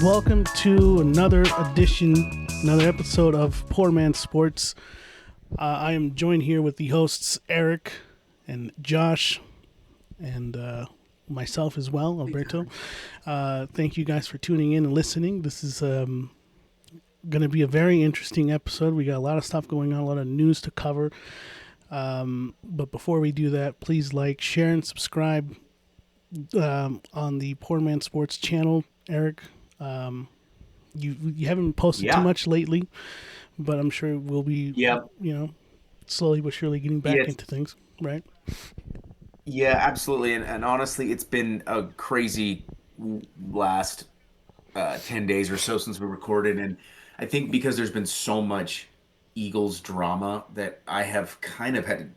Welcome to another episode of Poor Man Sports. I am joined here with the hosts Eric and Josh and myself as well, Alberto. Thank you guys for tuning in and listening. This is going to be a very interesting episode. We got a lot of stuff going on, a lot of news to cover. But before we do that, please like, share, and subscribe on the Poor Man Sports channel. Eric, you haven't posted too much lately, but I'm sure we'll be, slowly but surely getting back into things, right? Yeah, absolutely. And honestly, it's been a crazy last 10 days or so since we recorded. And I think because there's been so much Eagles drama that I have kind of had to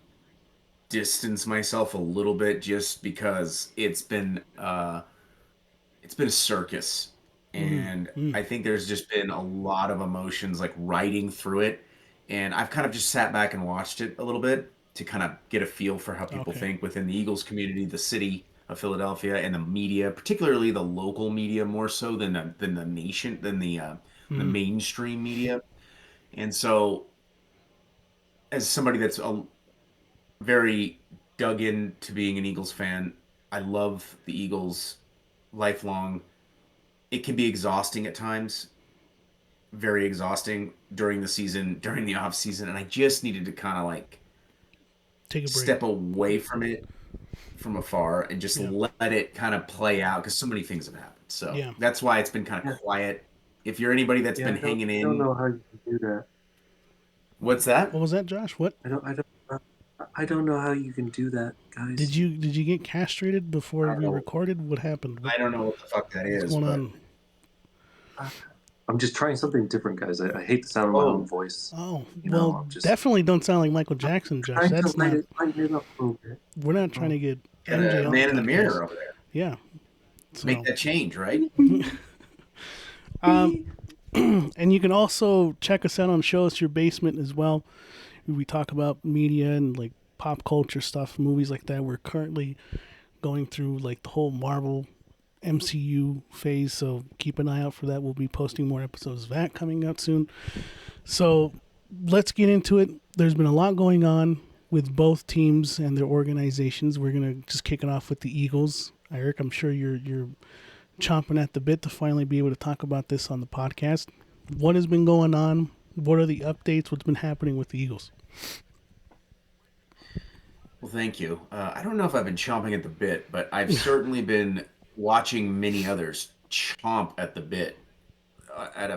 distance myself a little bit just because it's been a circus. And I think there's just been a lot of emotions like riding through it. And I've kind of just sat back and watched it a little bit to kind of get a feel for how people think within the Eagles community, the city of Philadelphia, and the media, particularly the local media, more so than the nation, than the mainstream media. And so, as somebody that's very dug into being an Eagles fan, I love the Eagles lifelong. It can be exhausting at times, very exhausting during the season, during the off season, and I just needed to kind of like Take a break. step away from it from afar and just let it kind of play out because so many things have happened. So that's why it's been kind of quiet. If you're anybody that's been hanging in, I don't know how you can do that. What's that? What was that, Josh? What? I don't know how you can do that, guys. Did you get castrated before we recorded? What happened? I don't know what the fuck that is. What's going on? I'm just trying something different, guys. I hate the sound of my own voice. Oh, definitely don't sound like Michael Jackson, Josh. That's not. It up a little bit. We're not trying to get MJ man in the mirror over there. Yeah. So. Make that change, right? And you can also check us out on Show Us Your Basement as well. We talk about media and like pop culture stuff, movies like that. We're currently going through like the whole Marvel MCU phase, so keep an eye out for that. We'll be posting more episodes of that coming out soon. So let's get into it. There's been a lot going on with both teams and their organizations. We're gonna just kick it off with the Eagles. Eric, I'm sure you're chomping at the bit to finally be able to talk about this on the podcast. What has been going on? What are the updates? What's been happening with the Eagles? Well, thank you. I don't know if I've been chomping at the bit, but I've certainly been watching many others chomp at the bit at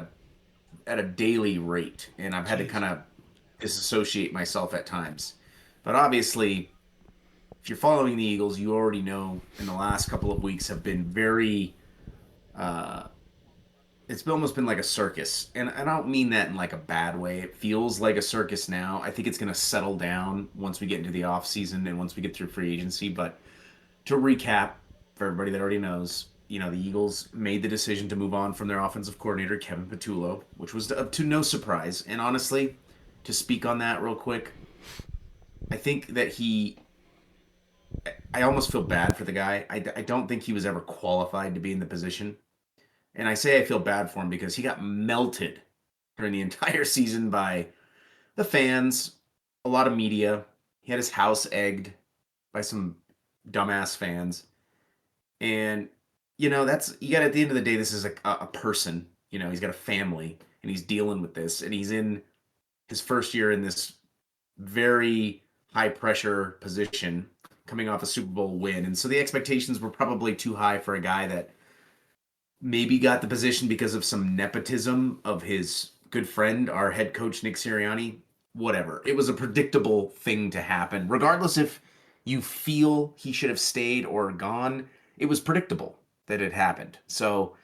a daily rate, and I've had to kind of disassociate myself at times. But obviously, if you're following the Eagles, you already know in the last couple of weeks have been very it's almost been like a circus, and I don't mean that in like a bad way. It feels like a circus now. I think it's going to settle down once we get into the off season and once we get through free agency. But to recap, for everybody that already knows, the Eagles made the decision to move on from their offensive coordinator, Kevin Patullo, which was to no surprise. And honestly, to speak on that real quick, I think that I almost feel bad for the guy. I don't think he was ever qualified to be in the position. And I say I feel bad for him because he got melted during the entire season by the fans, a lot of media. He had his house egged by some dumbass fans. And, that's, you got at the end of the day, this is a person, he's got a family and he's dealing with this. And he's in his first year in this very high pressure position coming off a Super Bowl win. And so the expectations were probably too high for a guy that maybe got the position because of some nepotism of his good friend, our head coach, Nick Sirianni. Whatever. It was a predictable thing to happen. Regardless if you feel he should have stayed or gone, it was predictable that it happened. So,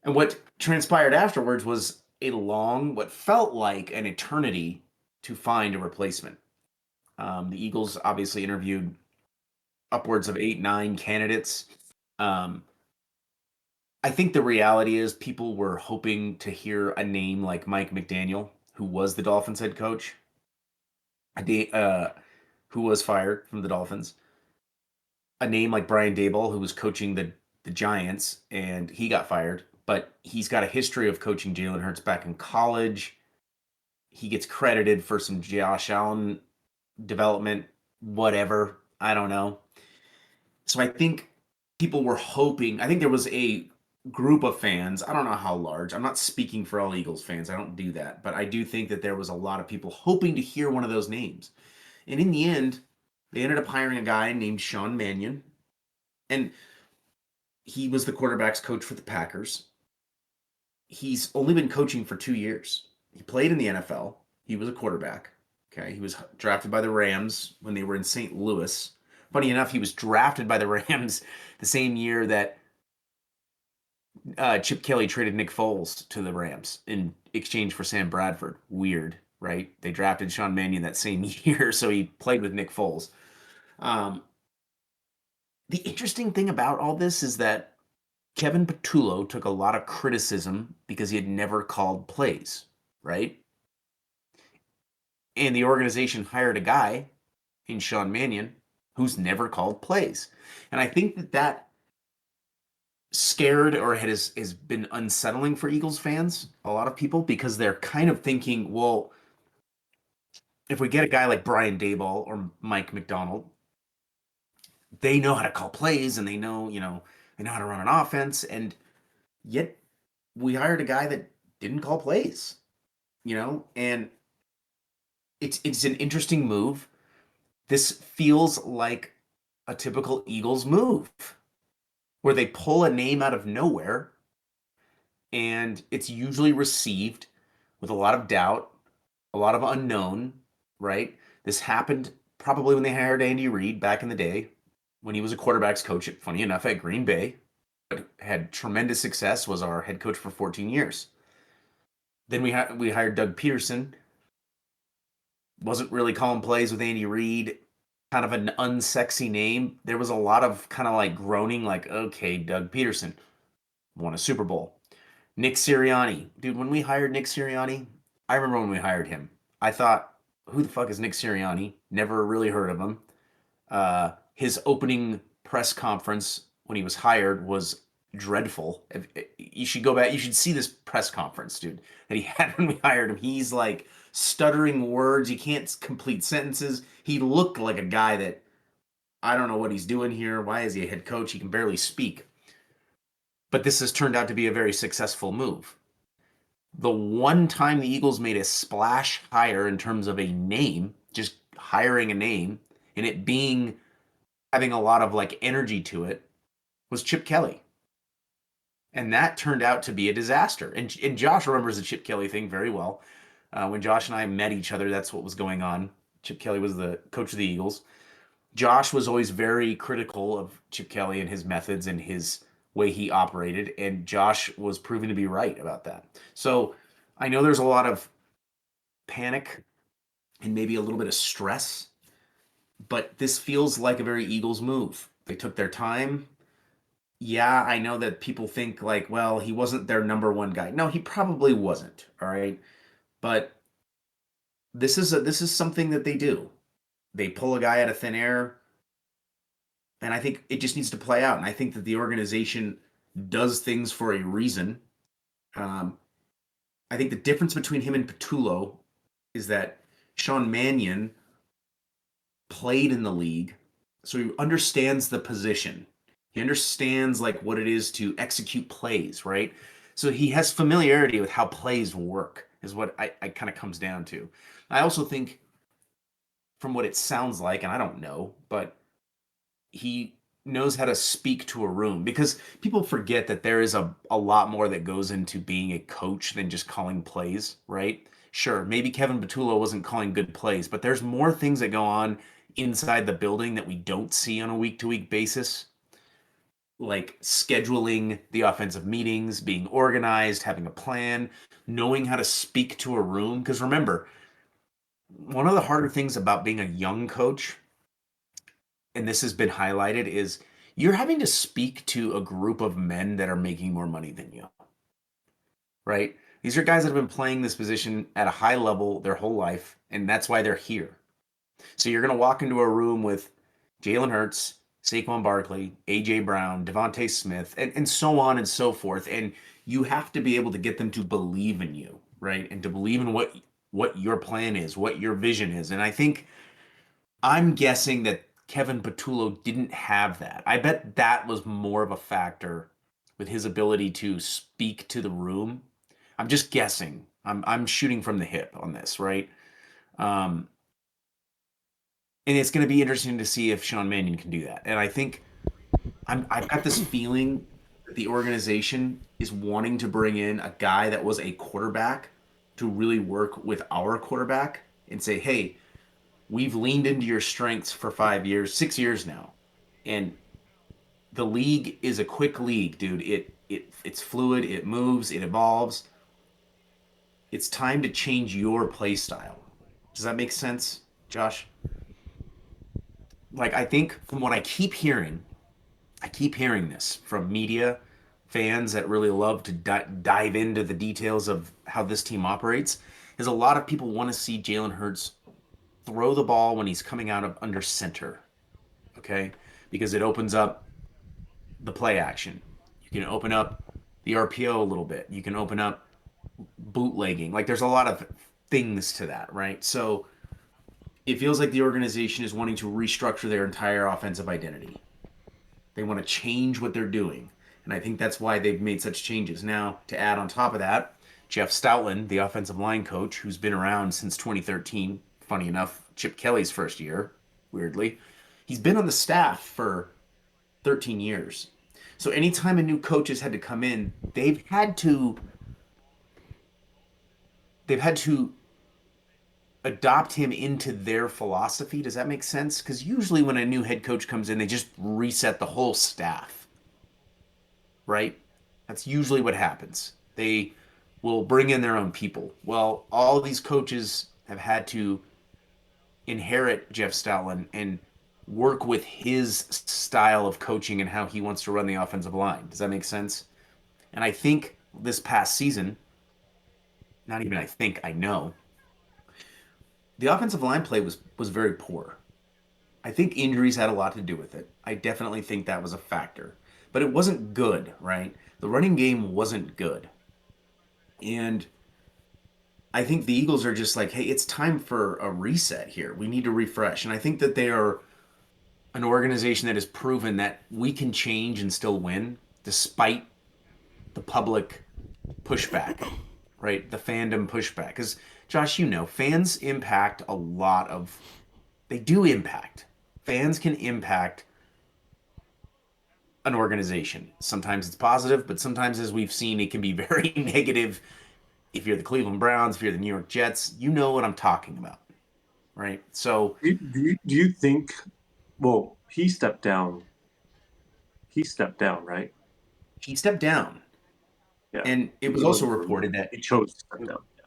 and what transpired afterwards was what felt like an eternity to find a replacement. The Eagles obviously interviewed upwards of 8-9 candidates. I think the reality is people were hoping to hear a name like Mike McDaniel, who was the Dolphins head coach, who was fired from the Dolphins. A name like Brian Daboll, who was coaching the Giants, and he got fired. but he's got a history of coaching Jalen Hurts back in college. He gets credited for some Josh Allen development, whatever. I don't know. So I think people were hoping, I think there was a group of fans, I don't know how large. I'm not speaking for all Eagles fans. I don't do that, but I do think that there was a lot of people hoping to hear one of those names. And in the end, they ended up hiring a guy named Sean Mannion, and he was the quarterback's coach for the Packers. He's only been coaching for 2 years. He played in the NFL. He was a quarterback. Okay, he was drafted by the Rams when they were in St. Louis. Funny enough, he was drafted by the Rams the same year that Chip Kelly traded Nick Foles to the Rams in exchange for Sam Bradford. Weird, right? They drafted Sean Mannion that same year, so he played with Nick Foles. Um, the interesting thing about all this is that Kevin Patullo took a lot of criticism because he had never called plays, right? And the organization hired a guy in Sean Mannion who's never called plays. And I think that scared or has been unsettling for Eagles fans, a lot of people, because they're kind of thinking, well, if we get a guy like Brian Daboll or Mike McDonald, they know how to call plays and they know how to run an offense. And yet we hired a guy that didn't call plays, and it's an interesting move. This feels like a typical Eagles move where they pull a name out of nowhere and it's usually received with a lot of doubt, a lot of unknown, right? This happened probably when they hired Andy Reid back in the day when he was a quarterback's coach, funny enough, at Green Bay, but had tremendous success, was our head coach for 14 years. Then we hired Doug Peterson, wasn't really calling plays with Andy Reid, kind of an unsexy name. There was a lot of kind of like groaning, like, okay, Doug Peterson won a Super Bowl. Nick Sirianni. Dude, when we hired Nick Sirianni, I remember when we hired him. I thought, who the fuck is Nick Sirianni? Never really heard of him. His opening press conference when he was hired was dreadful. You should go back. You should see this press conference, dude, that he had when we hired him. He's like stuttering words. He can't complete sentences. He looked like a guy that I don't know what he's doing here. Why is he a head coach? He can barely speak. But this has turned out to be a very successful move. The one time the Eagles made a splash hire in terms of a name, just hiring a name, and it being having a lot of like energy to it, was Chip Kelly. And that turned out to be a disaster. And Josh remembers the Chip Kelly thing very well. When Josh and I met each other, that's what was going on. Chip Kelly was the coach of the Eagles. Josh was always very critical of Chip Kelly and his methods and his way he operated, and Josh was proven to be right about that. So I know there's a lot of panic and maybe a little bit of stress, but this feels like a very Eagles move. They took their time. Yeah, I know that people think like, well, he wasn't their number one guy. No, he probably wasn't. All right, but this is something that they do. They pull a guy out of thin air, and I think it just needs to play out. And I think that the organization does things for a reason. Um, I think the difference between him and Patullo is that Sean Mannion played in the league, so he understands the position. He understands like what it is to execute plays, right? So he has familiarity with how plays work, is what I kind of comes down to. I also think, from what it sounds like, and I don't know, but he knows how to speak to a room because people forget that there is a lot more that goes into being a coach than just calling plays, right? Sure, maybe Kevin Patullo wasn't calling good plays, but there's more things that go on inside the building that we don't see on a week to week basis, like scheduling the offensive meetings, being organized, having a plan, knowing how to speak to a room. Because remember, one of the harder things about being a young coach, and this has been highlighted, is you're having to speak to a group of men that are making more money than you, right? These are guys that have been playing this position at a high level their whole life, and that's why they're here. So you're going to walk into a room with Jalen Hurts, Saquon Barkley, A.J. Brown, Devontae Smith, and so on and so forth. And you have to be able to get them to believe in you, right? And to believe in what your plan is, what your vision is. And I think I'm guessing that Kevin Patullo didn't have that. I bet that was more of a factor with his ability to speak to the room. I'm just guessing. I'm shooting from the hip on this, right? Um, and it's going to be interesting to see if Sean Mannion can do that. And I think I've got this feeling that the organization is wanting to bring in a guy that was a quarterback to really work with our quarterback and say, hey, we've leaned into your strengths for 5 years, 6 years now. And the league is a quick league, dude. It's fluid, it moves, it evolves. It's time to change your play style. Does that make sense, Josh? Like I think from what I keep hearing this from media, fans that really love to dive into the details of how this team operates, is a lot of people want to see Jalen Hurts throw the ball when he's coming out of under center, okay? Because it opens up the play action. You can open up the RPO a little bit. You can open up bootlegging. Like there's a lot of things to that, right? So it feels like the organization is wanting to restructure their entire offensive identity. They want to change what they're doing. And I think that's why they've made such changes. Now, to add on top of that, Jeff Stoutland, the offensive line coach, who's been around since 2013, funny enough, Chip Kelly's first year, weirdly, he's been on the staff for 13 years. So anytime a new coach has had to come in, they've had to adopt him into their philosophy. Does that make sense? Because usually when a new head coach comes in, they just reset the whole staff, right? That's usually what happens. They will bring in their own people. Well, all these coaches have had to inherit Jeff Stoutland and work with his style of coaching and how he wants to run the offensive line. Does that make sense? And I think this past season, not even I think, I know, the offensive line play was very poor. I think injuries had a lot to do with it. I definitely think that was a factor. But it wasn't good, right? The running game wasn't good. And I think the Eagles are just like, hey, it's time for a reset here. We need to refresh. And I think that they are an organization that has proven that we can change and still win despite the public pushback, right? The fandom pushback. Because, Josh, fans impact a lot of, they do impact. Fans can impact an organization. Sometimes it's positive, but sometimes, as we've seen, it can be very negative. If you're the Cleveland Browns, if you're the New York Jets, you know what I'm talking about, right? So Do you think? Well, he stepped down. He stepped down, right? he stepped down. Yeah. And it was He also wasn't removed. reported that, He chose to step down. Yeah.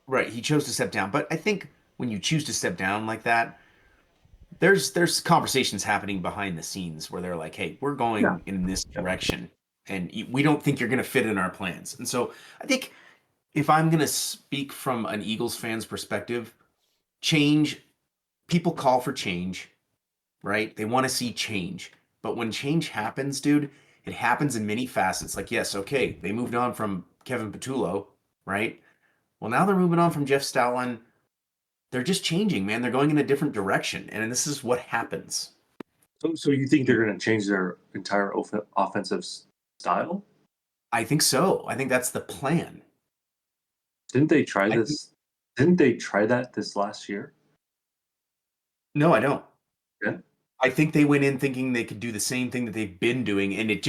right, he chose to step down. But I think when you choose to step down like that, there's conversations happening behind the scenes where they're like, hey, we're Yeah. going in this Yeah. direction and we don't think you're going to fit in our plans. And so I think if I'm going to speak from an Eagles fan's perspective, change, people call for change, right? They want to see change. But when change happens, dude, it happens in many facets. Like, yes, okay, they moved on from Kevin Patullo, right? Well, now they're moving on from Jeff Stoutland. They're just changing, man. They're going in a different direction. And this is what happens. So you think they're going to change their entire offensive style? I think so. I think that's the plan. Didn't they try I think, this? Didn't they try that this last year? no, I don't. Yeah. I think they went in thinking they could do the same thing that they've been doing, and it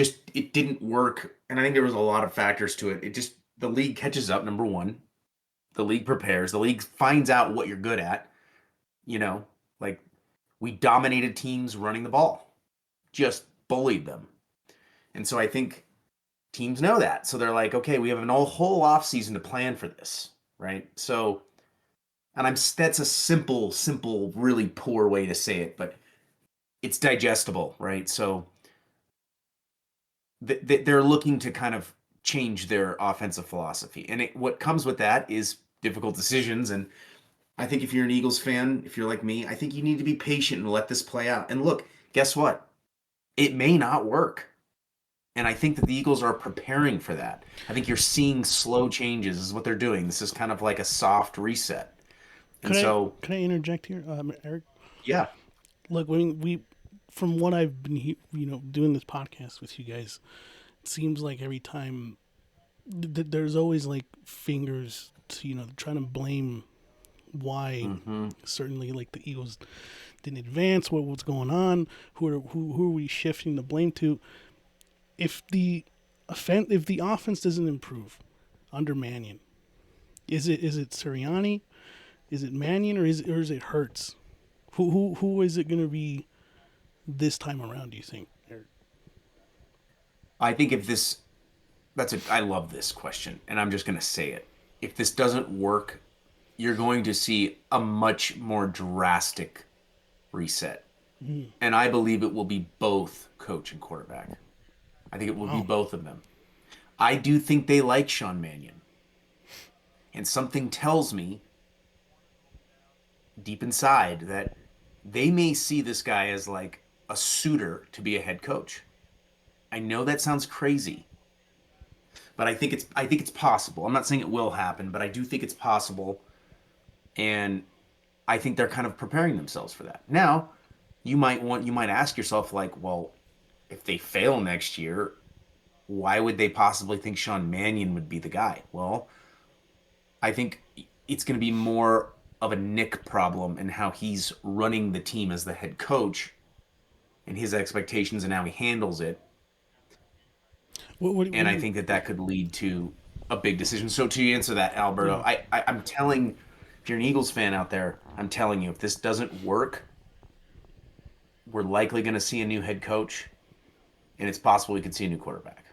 didn't work. And I think there was a lot of factors to it. It just the league catches up, number one. The league prepares. The league finds out what you're good at. You know, like we dominated teams running the ball, just bullied them. And so I think teams know that. So they're like, okay, we have an whole off season to plan for this, right? So, and that's a simple, really poor way to say it, but it's digestible, right? So they're looking to kind of change their offensive philosophy, and what comes with that is difficult decisions. And I think if you're an Eagles fan, if you're like me, I think you need to be patient and let this play out. And look, guess what? It may not work. And I think that the Eagles are preparing for that. I think you're seeing slow changes is what they're doing. This is kind of like a soft reset. And so, Could I interject here, Eric? yeah, Look, when we, from what I've been, doing this podcast with you guys, it seems like every time there's always like fingers to, trying to blame why hmm certainly like the Eagles didn't advance, what's going on, who are we shifting the blame to? If the if the offense doesn't improve under Mannion, is it Sirianni, is it Mannion, or is it Hurts? Who is it going to be this time around? Do you think? I think if this, I love this question, and I'm just going to say it. If this doesn't work, you're going to see a much more drastic reset. Mm, And I believe it will be both coach and quarterback. I think it will be wow. both of them. I do think they like Sean Mannion. And something tells me deep inside that they may see this guy as like a suitor to be a head coach. I know that sounds crazy, but I think it's possible. I'm not saying it will happen, but I do think it's possible, and I think they're kind of preparing themselves for that. Now, you might ask yourself like, well, if they fail next year, why would they possibly think Sean Mannion would be the guy? Well, I think it's going to be more of a Nick problem and how he's running the team as the head coach and his expectations and how he handles it. What And do I you? think that that could lead to a big decision. So to answer that, Alberto, Yeah. I'm telling, if you're an Eagles fan out there, I'm telling you, if this doesn't work, we're likely going to see a new head coach, and it's possible we could see a new quarterback.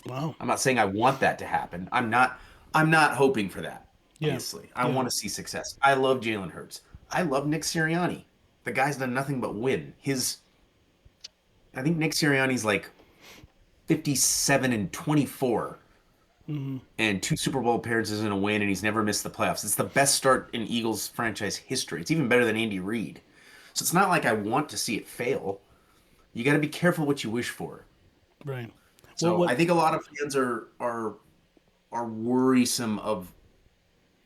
Wow. I'm not saying I want that to happen. I'm not hoping for that. Yeah. Obviously, I Yeah. want to see success. I love Jalen Hurts. I love Nick Sirianni. The guy's done nothing but win. I think Nick Sirianni's like 57-24 Mm, and two Super Bowl appearances and a win, and he's never missed the playoffs. It's the best start in Eagles franchise history. It's even better than Andy Reid. So it's not like I want to see it fail. You got to be careful what you wish for. right. What? So What? I think a lot of fans are worrisome of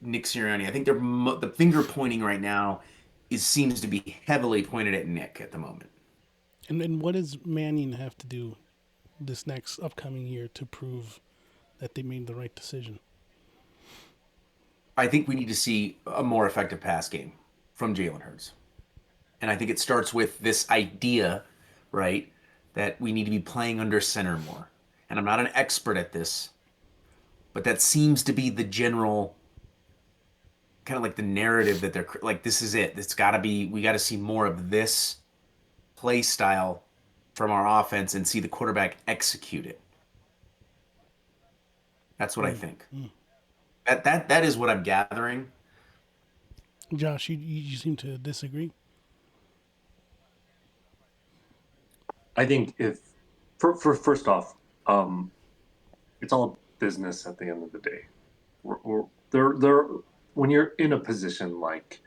Nick Sirianni. I think the finger pointing right now is seems to be heavily pointed at Nick at the moment. And what does Mannion have to do this next upcoming year to prove that they made the right decision? I think we need to see a more effective pass game from Jalen Hurts. And I think it starts with this idea, right, that we need to be playing under center more. And I'm not an expert at this, but that seems to be the general kind of like the narrative that they're like, this is it. It's got to be, we got to see more of this play style from our offense and see the quarterback execute it. That's what I Mm, think. mm. That is what I'm gathering. Josh, you seem to disagree. I think if for first off, um, it's all business at the end of the day. They're when you're in a position like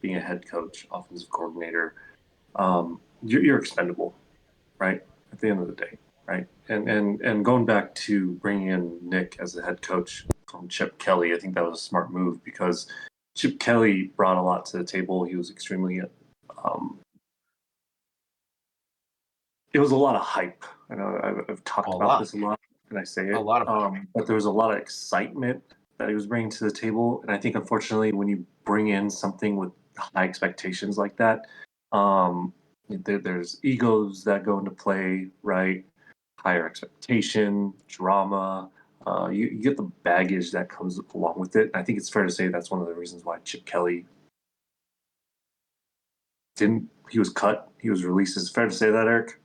being a head coach, offensive coordinator, you're expendable, right? At the end of the day, right? And going back to bringing in Nick as the head coach from Chip Kelly, I think that was a smart move because Chip Kelly brought a lot to the table. He was extremely um, it was a lot of hype. I know I've talked A about lot, this a lot, and I say a it, lot of hype. but there was a lot of excitement that he was bringing to the table, and I think unfortunately, when you bring in something with high expectations like that, um, there's egos that go into play, right? Higher expectation, drama. You get the baggage that comes along with it. I think it's fair to say that's one of the reasons why Chip Kelly didn't. He was cut. He was released. Is it fair to say that, Eric?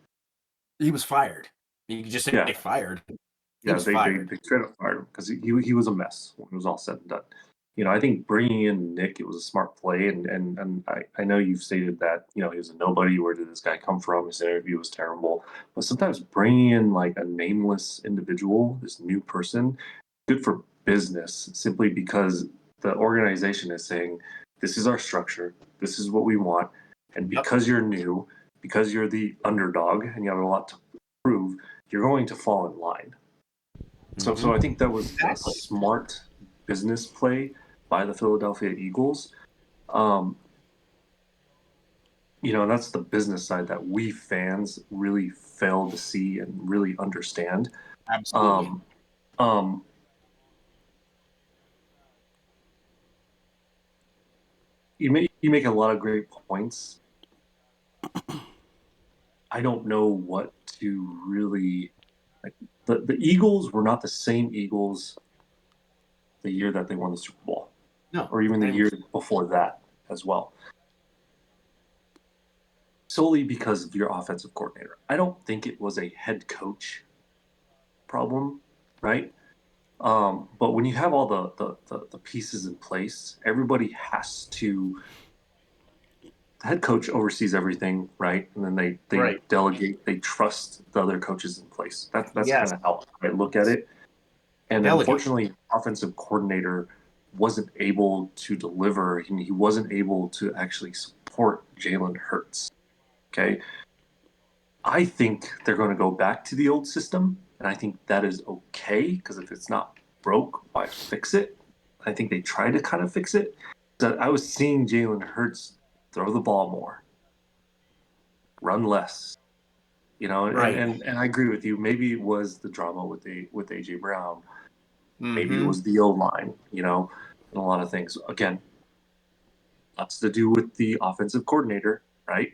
He was fired. You could just say Yeah. fired. He Yeah, was fired. they straight up fired him because he was a mess when it was all said and done. I think bringing in Nick, it was a smart play, and I know you've stated that he was a nobody. Where did this guy come from? His interview was terrible, but sometimes bringing in like a nameless individual, this new person, good for business simply because the organization is saying this is our structure, this is what we want, and Yep. because you're new, because you're the underdog, and you have a lot to improve, you're going to fall in line. So I think that was a smart business play by the Philadelphia Eagles. And that's the business side that we fans really fail to see and really understand. Absolutely. You make a lot of great points. I don't know what to really like. The Eagles were not the same Eagles the year that they won the Super Bowl, No, or even the year before that as well. Solely because of your offensive coordinator. I don't think it was a head coach problem, right? But when you have all the pieces in place, everybody has to. The head coach oversees everything, right? And then they right. delegate, they trust the other coaches in place. That's Yes. kind of how I look at it. And Delegate. unfortunately, offensive coordinator wasn't able to deliver. He wasn't able to actually support Jalen Hurts. Okay. I think they're going to go back to the old system, and I think that is okay because if it's not broke, why fix it? I think they try to kind of fix it. So I was seeing Jalen Hurts throw the ball more, run less, Right. and I agree with you. Maybe it was the drama with AJ Brown. Maybe it Mm-hmm. was the O line, and a lot of things. Again, lots to do with the offensive coordinator, right?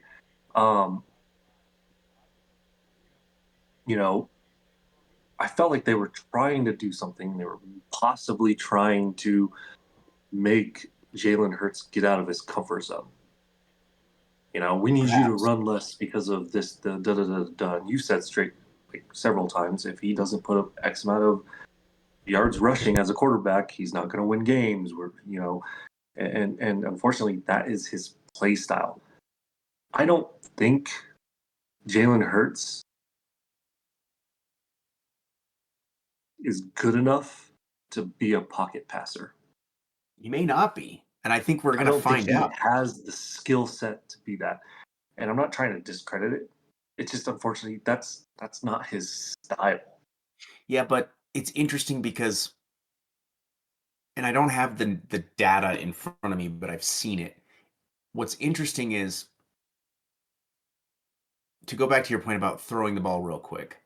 You know, I felt like they were trying to do something. They were possibly trying to make Jalen Hurts get out of his comfort zone. We need you to run less because of this, the da da da da. And you said straight like several times, if he doesn't put up X amount of yards rushing as a quarterback, he's not going to win games. And unfortunately, that is his play style. I don't think Jalen Hurts is good enough to be a pocket passer. He may not be, and I think we're I going to don't think find he out. has the skill set to be that. And I'm not trying to discredit it. It's just unfortunately that's not his style. Yeah, but it's interesting because, and I don't have the data in front of me, but I've seen it. What's interesting is, to go back to your point about throwing the ball real quick,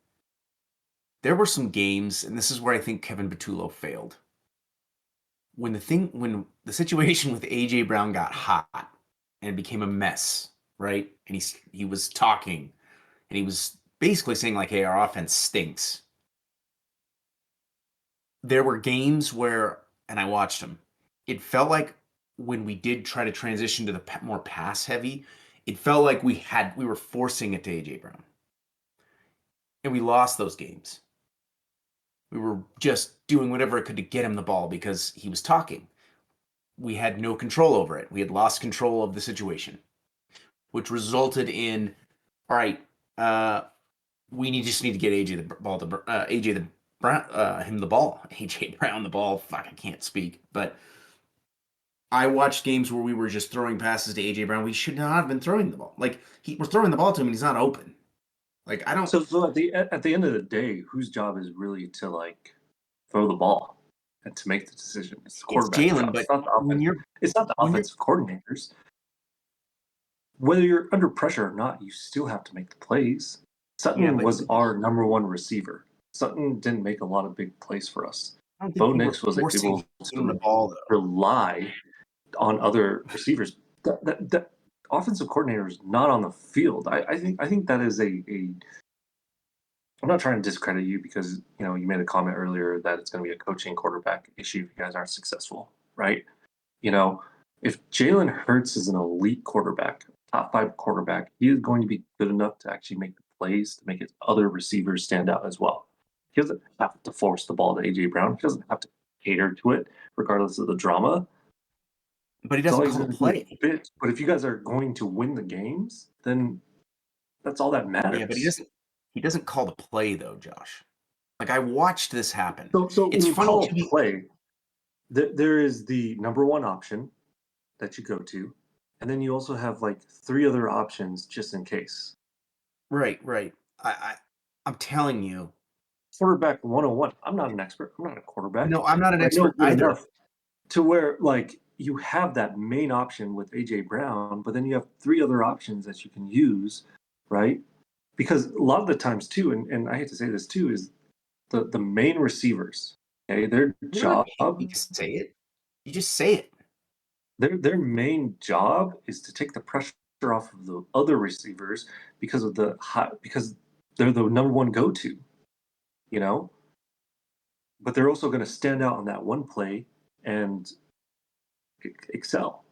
there were some games, and this is where I think Kevin Patullo failed. When the situation with AJ Brown got hot and it became a mess, right? And he was talking and he was basically saying like, "Hey, our offense stinks." There were games where, and I watched them, it felt like when we did try to transition to the more pass heavy, it felt like we were forcing it to AJ Brown, and we lost those games. We were just doing whatever it could to get him the ball because he was talking. We had no control over it. We had lost control of the situation, which resulted in, all right, just need to get AJ the ball to AJ the Brown, him the ball, AJ Brown the ball. Fuck, I can't speak, but I watched games where we were just throwing passes to AJ Brown. We should not have been throwing the ball. Like we're throwing the ball to him, and he's not open. Like I don't. So at the end of the day, whose job is really to like throw the ball and to make the decision? It's the It's quarterback's Jalen, job. but It's not the when offense. you're It's not the when you're offensive coordinators. Whether you're under pressure or not, you still have to make the plays. yeah, Sutton but was our number one receiver. Sutton didn't make a lot of big plays for us. I don't think Bo we were Nix was forcing able him the to ball though. rely on other receivers. That offensive coordinator is not on the field. I think that is a. I'm not trying to discredit you because you made a comment earlier that it's going to be a coaching quarterback issue if you guys aren't successful, right? You know, if Jalen Hurts is an elite quarterback, top five quarterback, he is going to be good enough to actually make the plays to make his other receivers stand out as well. He doesn't have to force the ball to AJ Brown. He doesn't have to cater to it, regardless of the drama. But he That's all doesn't he's call the going to do is play. bitch. But if you guys are going to win the games, then that's all that Yeah, but he matters. doesn't. He doesn't call the play though, Josh. Like I watched this happen. So It's when you funny call to a me. play, there is the number one option that you go to, and then you also have like three other options just in case. Right, right. I I'm telling you. Quarterback 101. I'm not an expert. I'm not a quarterback, No, I'm not an but I know expert good either. enough to where like you have that main option with AJ Brown, but then you have three other options that you can use, right? Because a lot of the times too, and I hate to say this too, is the main receivers, okay, their You don't have job, to just say it. You just say it. their main job is to take the pressure off of the other receivers because of because they're the number one go-to, you know. But they're also going to stand out on that one play and excel.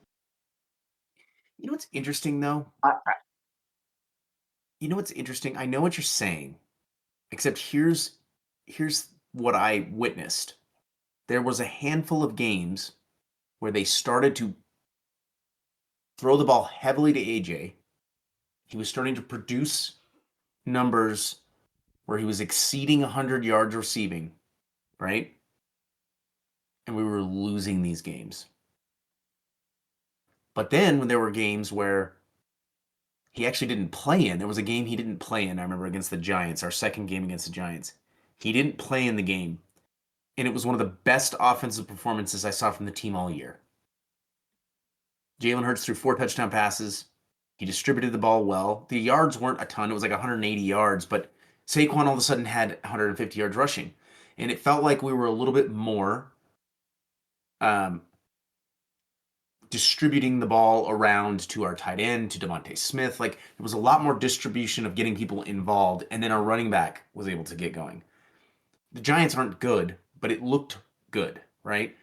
You know what's interesting though? I, You know what's interesting? I know what you're saying, except here's what I witnessed. There was a handful of games where they started to throw the ball heavily to AJ. He was starting to produce numbers where he was exceeding 100 yards receiving, right? And we were losing these games. But then when there were games where he actually didn't play in, there was a game he didn't play in, I remember, against the Giants, our second game against the Giants. He didn't play in the game. And it was one of the best offensive performances I saw from the team all year. Jalen Hurts threw 4 touchdown passes. He distributed the ball well. The yards weren't a ton. It was like 180 yards, but Saquon all of a sudden had 150 yards rushing. And it felt like we were a little bit more um, distributing the ball around to our tight end, to Devontae Smith. Like there was a lot more distribution of getting people involved, and then our running back was able to get going. The Giants aren't good, but it looked good, right?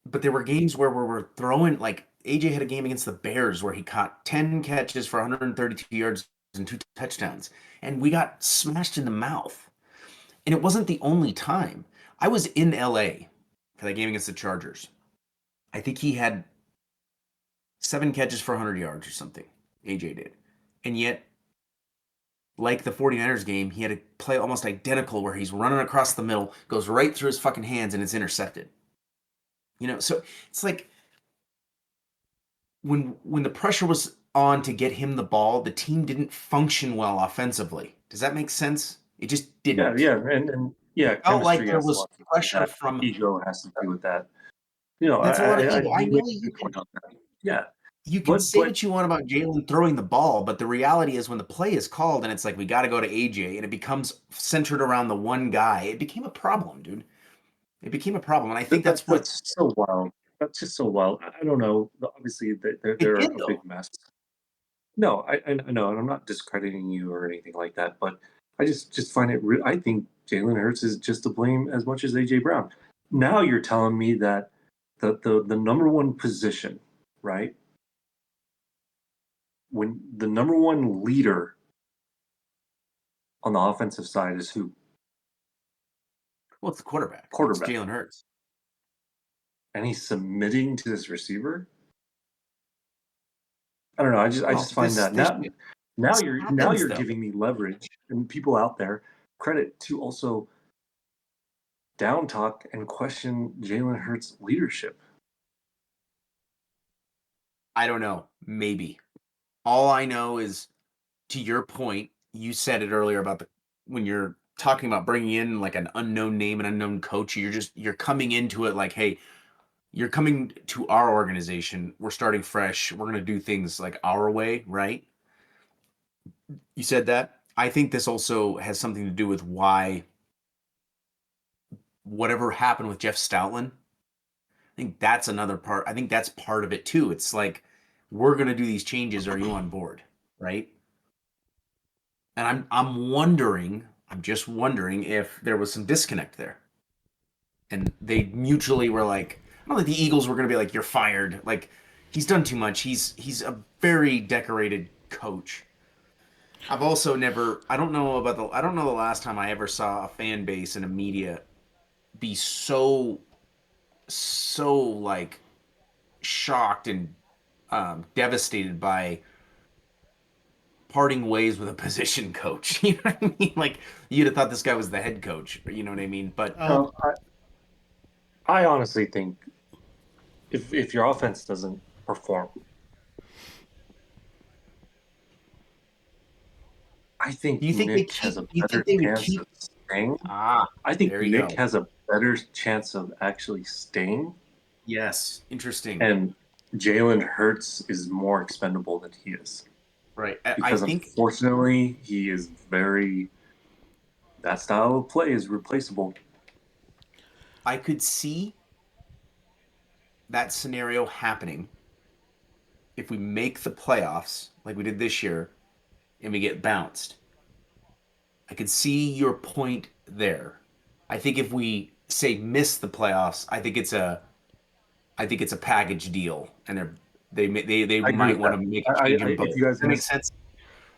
But there were games where we were throwing, like AJ had a game against the Bears where he caught 10 catches for 132 yards and 2 touchdowns, and we got smashed in the mouth. And it wasn't the only time. I was in LA for that game against the Chargers. I think he had 7 catches for 100 yards or something. AJ did. And yet, like the 49ers game, he had a play almost identical where he's running across the middle, goes right through his fucking hands, and it's intercepted. So it's like when the pressure was on to get him the ball, the team didn't function well offensively. Does that make sense? It just yeah, didn't. yeah, and yeah, It felt like chemistry there has a was lot to do with pressure that. from Ego has to do with that. You know, that's a lot of I ego. I do know make a you good can point on that. Yeah, you can but say what you want about Jalen throwing the ball, but the reality is when the play is called and it's like we got to go to AJ and it becomes centered around the one guy, it became a problem, dude. It became a problem, and I think that's what that's so wild. That's just so wild. I don't know. Obviously, it they're did a though. big mess. No, I know, and I'm not discrediting you or anything like that. But I just find it. I think Jalen Hurts is just to blame as much as AJ Brown. Now you're telling me that the number one position, right? When the number one leader on the offensive side is who? Well, it's the quarterback. It's Quarterback. Jalen Hurts. And he's submitting to this receiver. I don't know. I Well, just find that now this you're happens though. giving me leverage and people out there credit to also down talk and question Jalen Hurts' leadership. I don't know. Maybe. All I know is, to your point, you said it earlier about when you're talking about bringing in like an unknown name, an unknown coach. You're coming into it like, hey, you're coming to our organization. We're starting fresh. We're gonna do things like our way, right? You said that. I think this also has something to do with why whatever happened with Jeff Stoutland. I think that's another part. I think that's part of it too. It's like we're gonna do these changes. Are you on board? Right? And I'm wondering, I'm just wondering if there was some disconnect there. And they mutually were like, I don't think the Eagles were gonna be like, you're fired. Like, he's done too much. He's a very decorated coach. I've also never I don't know the last time I ever saw a fan base and a media be so like shocked and devastated by parting ways with a position coach. You know what I mean? Like you'd have thought this guy was the head coach. You know what I mean? But Um, No, I honestly think if your offense doesn't perform, I think Do you think they Nick has keep? a Do you think better they would chance keep? of staying. Ah, I think there you Nick go. has a better chance of actually staying, Yes, interesting. and Jalen Hurts is more expendable than he is Right. I because think unfortunately he is very that style of play is replaceable. I could see that scenario happening if we make the playoffs like we did this year and we get bounced. I could see your point there. I think if we say miss the playoffs, I think it's a package deal, and they I agree might with want to that. make a change in If both. you guys That makes miss, sense.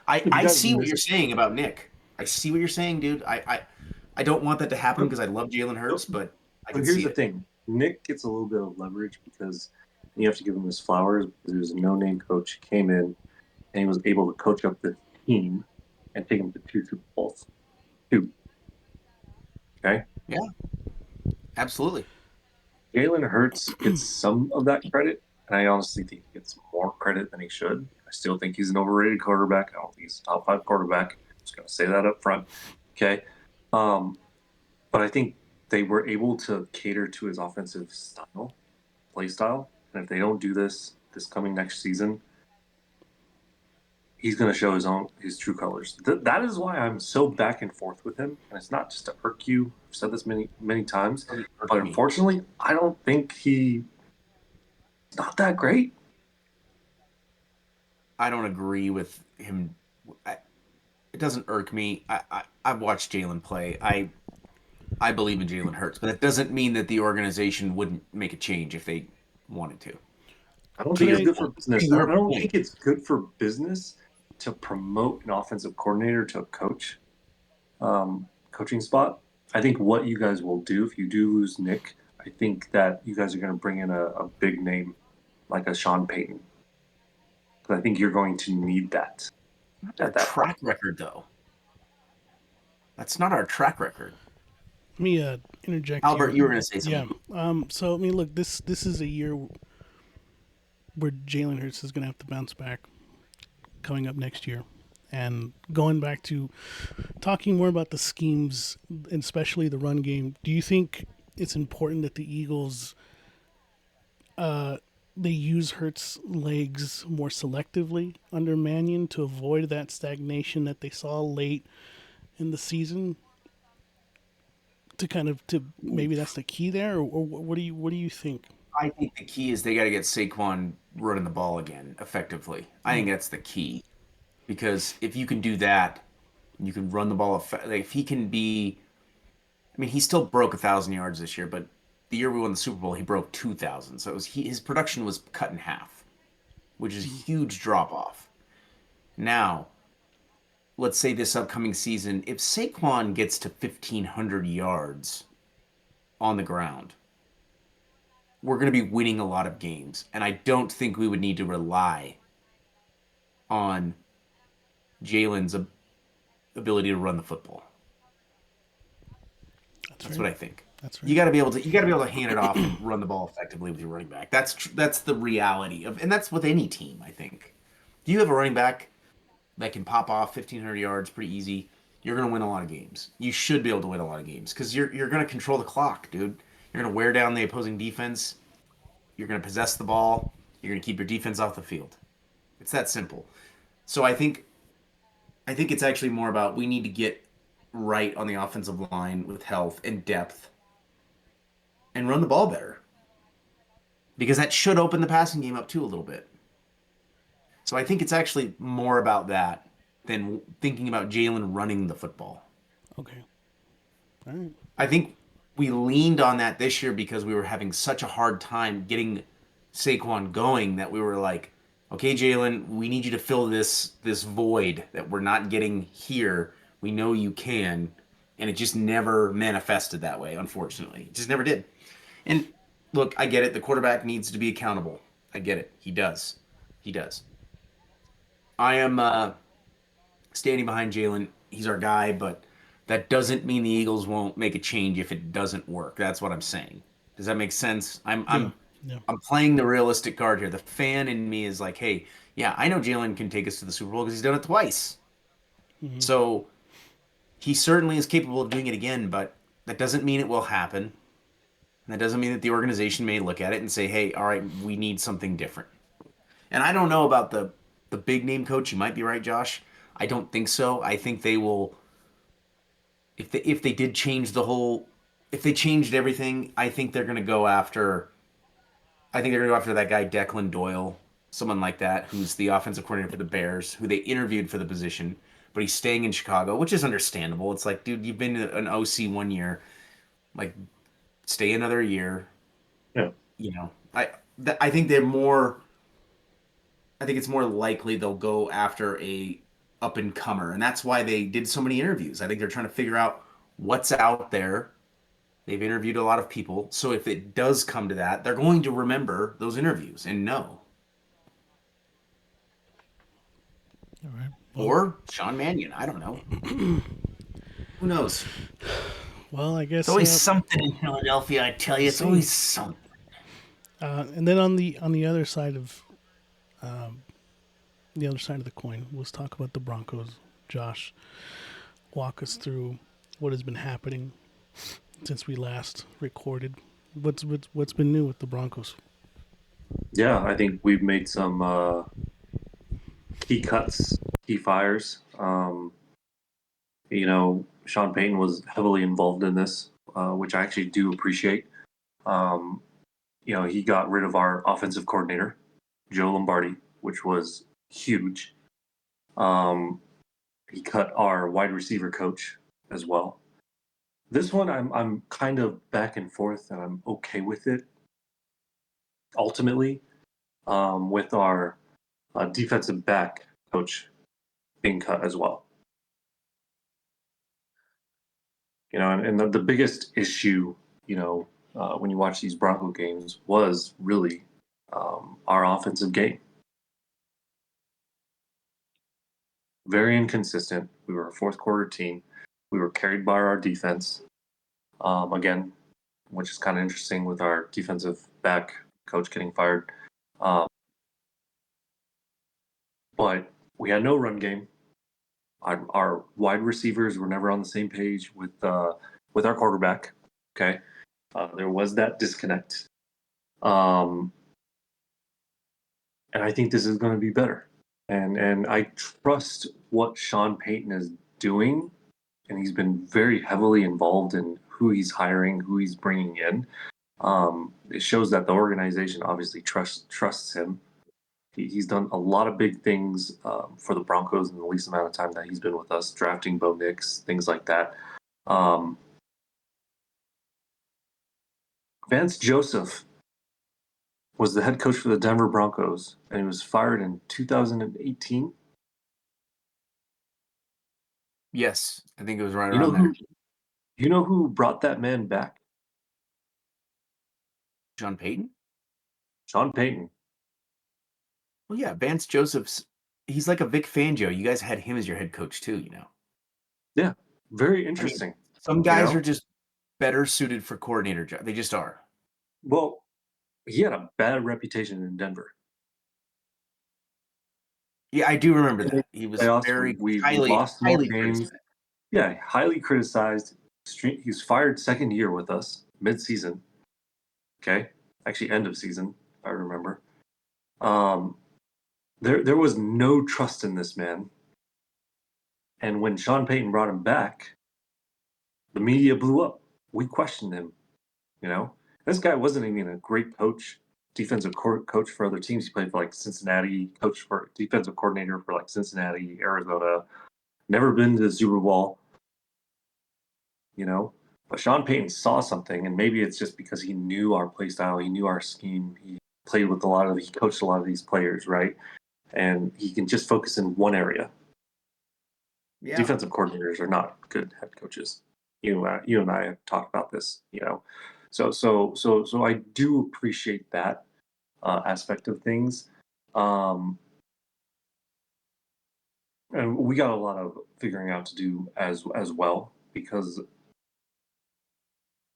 if you I guys see what you're miss, saying about Nick. I see what you're saying, dude. I don't want that to happen but, because I love Jalen Hurts, but I but can here's see the it. thing: Nick gets a little bit of leverage because you have to give him his flowers because he was a no-name coach. He came in and he was able to coach up the team and take him to two Super Bowls. Two, okay. Yeah, absolutely. Jalen Hurts gets some of that credit, and I honestly think he gets more credit than he should. I still think he's an overrated quarterback. I don't think he's a top five quarterback. I'm just going to say that up front. Okay. Um, but I think they were able to cater to his offensive style, play style. And if they don't do this coming next season, he's going to show his true colors. That is why I'm so back and forth with him. And it's not just to irk you. I've said this many times, Doesn't but irk me. unfortunately, I don't think he's not that great. I don't agree with him. I, it doesn't irk me. I've watched Jalen play. I believe in Jalen Hurts, but that doesn't mean that the organization wouldn't make a change if they wanted to. I don't To think your it's Today, good for point, to business. your I don't point, think it's good for business to promote an offensive coordinator to a coaching spot. I think what you guys will do if you do lose Nick, I think that you guys are going to bring in a big name like a Sean Payton. Because I think you're going to need that not their at that point. track record though. That's not our track record. let me interject Albert, here. you were going to say Yeah. something. So I mean, look, this is a year where Jalen Hurts is going to have to bounce back coming up next year. And going back to talking more about the schemes, and especially the run game, do you think it's important that the Eagles they use Hurts' legs more selectively under Mannion to avoid that stagnation that they saw late in the season? To kind of to maybe that's the key there, or what do you think? I think the key is they got to get Saquon running the ball again effectively. I think that's the key because if you can do that, you can run the ball. Like if he can be, I mean, he still broke 1,000 yards this year, but the year we won the Super Bowl, he broke 2,000. So his production was cut in half, which is a huge drop off. Now, let's say this upcoming season, if Saquon gets to 1,500 yards on the ground, we're going to be winning a lot of games. And I don't think we would need to rely on Jalen's ability to run the football. That's That's fair. what I think. That's You fair. got to be able to hand it off and run the ball effectively with your running back. That's the reality of, and that's with any team. I think. Do you have a running back that can pop off 1,500 yards pretty easy? You're going to win a lot of games. You should be able to win a lot of games because you're going to control the clock, dude. You're going to wear down the opposing defense. You're going to possess the ball. You're going to keep your defense off the field. It's that simple. So I think it's actually more about we need to get right on the offensive line with health and depth and run the ball better because that should open the passing game up too a little bit. So I think it's actually more about that than thinking about Jalen running the football. Okay. All right. I think we leaned on that this year because we were having such a hard time getting Saquon going that we were like, okay, Jalen, we need you to fill this void that we're not getting here. We know you can, and it just never manifested that way. Unfortunately, it just never did. And look, I get it. The quarterback needs to be accountable. I get it. He does. He does. I am standing behind Jalen. He's our guy, but that doesn't mean the Eagles won't make a change if it doesn't work. That's what I'm saying. Does that make sense? Yeah. Yeah. I'm playing the realistic card here. The fan in me is like, hey, yeah, I know Jalen can take us to the Super Bowl because he's done it twice. Mm-hmm. So he certainly is capable of doing it again, but that doesn't mean it will happen. And that doesn't mean that the organization may look at it and say, hey, all right, we need something different. And I don't know about the big name coach. You might be right, Josh. I don't think so. I think they will if they did change the whole if they changed everything, I think they're going to go after that guy Declan Doyle, someone like that, who's the offensive coordinator for the Bears, who they interviewed for the position, but he's staying in Chicago, which is understandable. It's like, dude, you've been an OC 1 year, like stay another year. Yeah. You know, I think they're more. I think it's more likely they'll go after a up and comer, and that's why they did so many interviews. I think they're trying to figure out what's out there. They've interviewed a lot of people, so if it does come to that, they're going to remember those interviews and know. All right. Well, Or Sean Mannion. I don't know. Who knows? well, I It's guess. always something in Philadelphia. I tell you, We'll it's see. always something. And then on the other side of the other side of the coin, let's talk about the Broncos. Josh, walk us through what has been happening since we last recorded. What's been new with the Broncos? Yeah, I think we've made some key cuts, key fires. Sean Payton was heavily involved in this, which I actually do appreciate. Um, he got rid of our offensive coordinator, Joe Lombardi, which was huge. Um, he cut our wide receiver coach as well. This one, I'm kind of back and forth, and I'm okay with it. Ultimately, with our defensive back coach being cut as well. And the biggest issue, when you watch these Bronco games, was really our offensive game. Very inconsistent. We were a fourth quarter team. We were carried by our defense. Again, which is kind of interesting with our defensive back coach getting fired. Um, but we had no run game. Our wide receivers were never on the same page with our quarterback. Okay, there was that disconnect. Um, and I think this is going to be better. And I trust what Sean Payton is doing, and he's been very heavily involved in who he's hiring, who he's bringing in. It shows that the organization obviously trusts him. He's done a lot of big things for the Broncos in the least amount of time that he's been with us, drafting Bo Nix, things like that. Um, Vance Joseph was the head coach for the Denver Broncos, and he was fired in 2018. Yes, I think it was right You know around there. who you know who brought that man back? John Payton? Sean Payton. Well, yeah, Vance Joseph's. He's like a Vic Fangio. You guys had him as your head coach too, you know. Yeah, very I mean, interesting. some You guys are know, just better suited for coordinator job. They just are. well, he had a bad reputation in Denver. Yeah, I do remember In the that. He was playoffs, very we highly, lost more highly games. criticized. Yeah, highly criticized. He was fired second year with us, mid-season. Okay, actually end of season, if I remember. Um, there was no trust in this man, and when Sean Payton brought him back, the media blew up. We questioned him. You know, this guy wasn't even a great coach, defensive coach for other teams. He played for like Cincinnati, coach for defensive coordinator for like Cincinnati, Arizona. Never been to the Super Bowl. You know, but Sean Payton saw something, and maybe it's just because he knew our play style, he knew our scheme, he played with he coached a lot of these players, right? And he can just focus in one area. Yeah. Defensive coordinators are not good head coaches. You and I have talked about this. So I do appreciate that aspect of things. Um, and we got a lot of figuring out to do as well because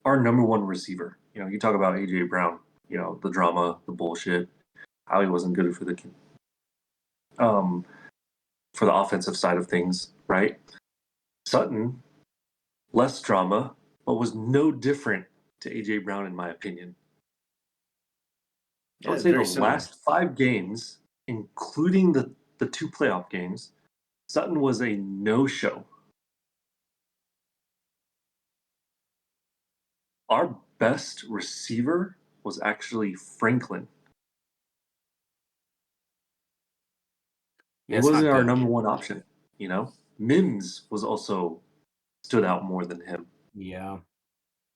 our number one receiver, you talk about AJ Brown, the drama, the bullshit, how he wasn't good for the um for the offensive side of things, right? Sutton, less drama, but was no different to AJ Brown, in my opinion. I Yeah, would it's say the very similar. last 5 games, including the 2 playoff games, Sutton was a no-show. Our best receiver was actually Franklin. Yeah, He it's wasn't not our good. number one option, Mims was also stood out more than him. Yeah.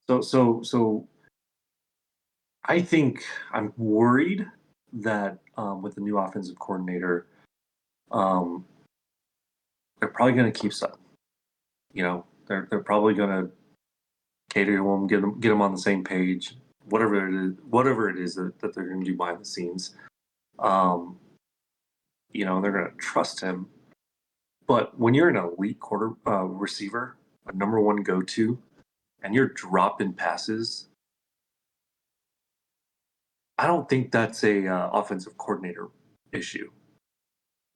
So I think I'm worried that with the new offensive coordinator, um, they're probably going to keep Sutton. They're probably going to cater to him, get him on the same page, whatever it is that they're going to do behind the scenes. They're going to trust him. But when you're an elite receiver, a number one go-to, and you're dropping passes, I don't think that's a offensive coordinator issue.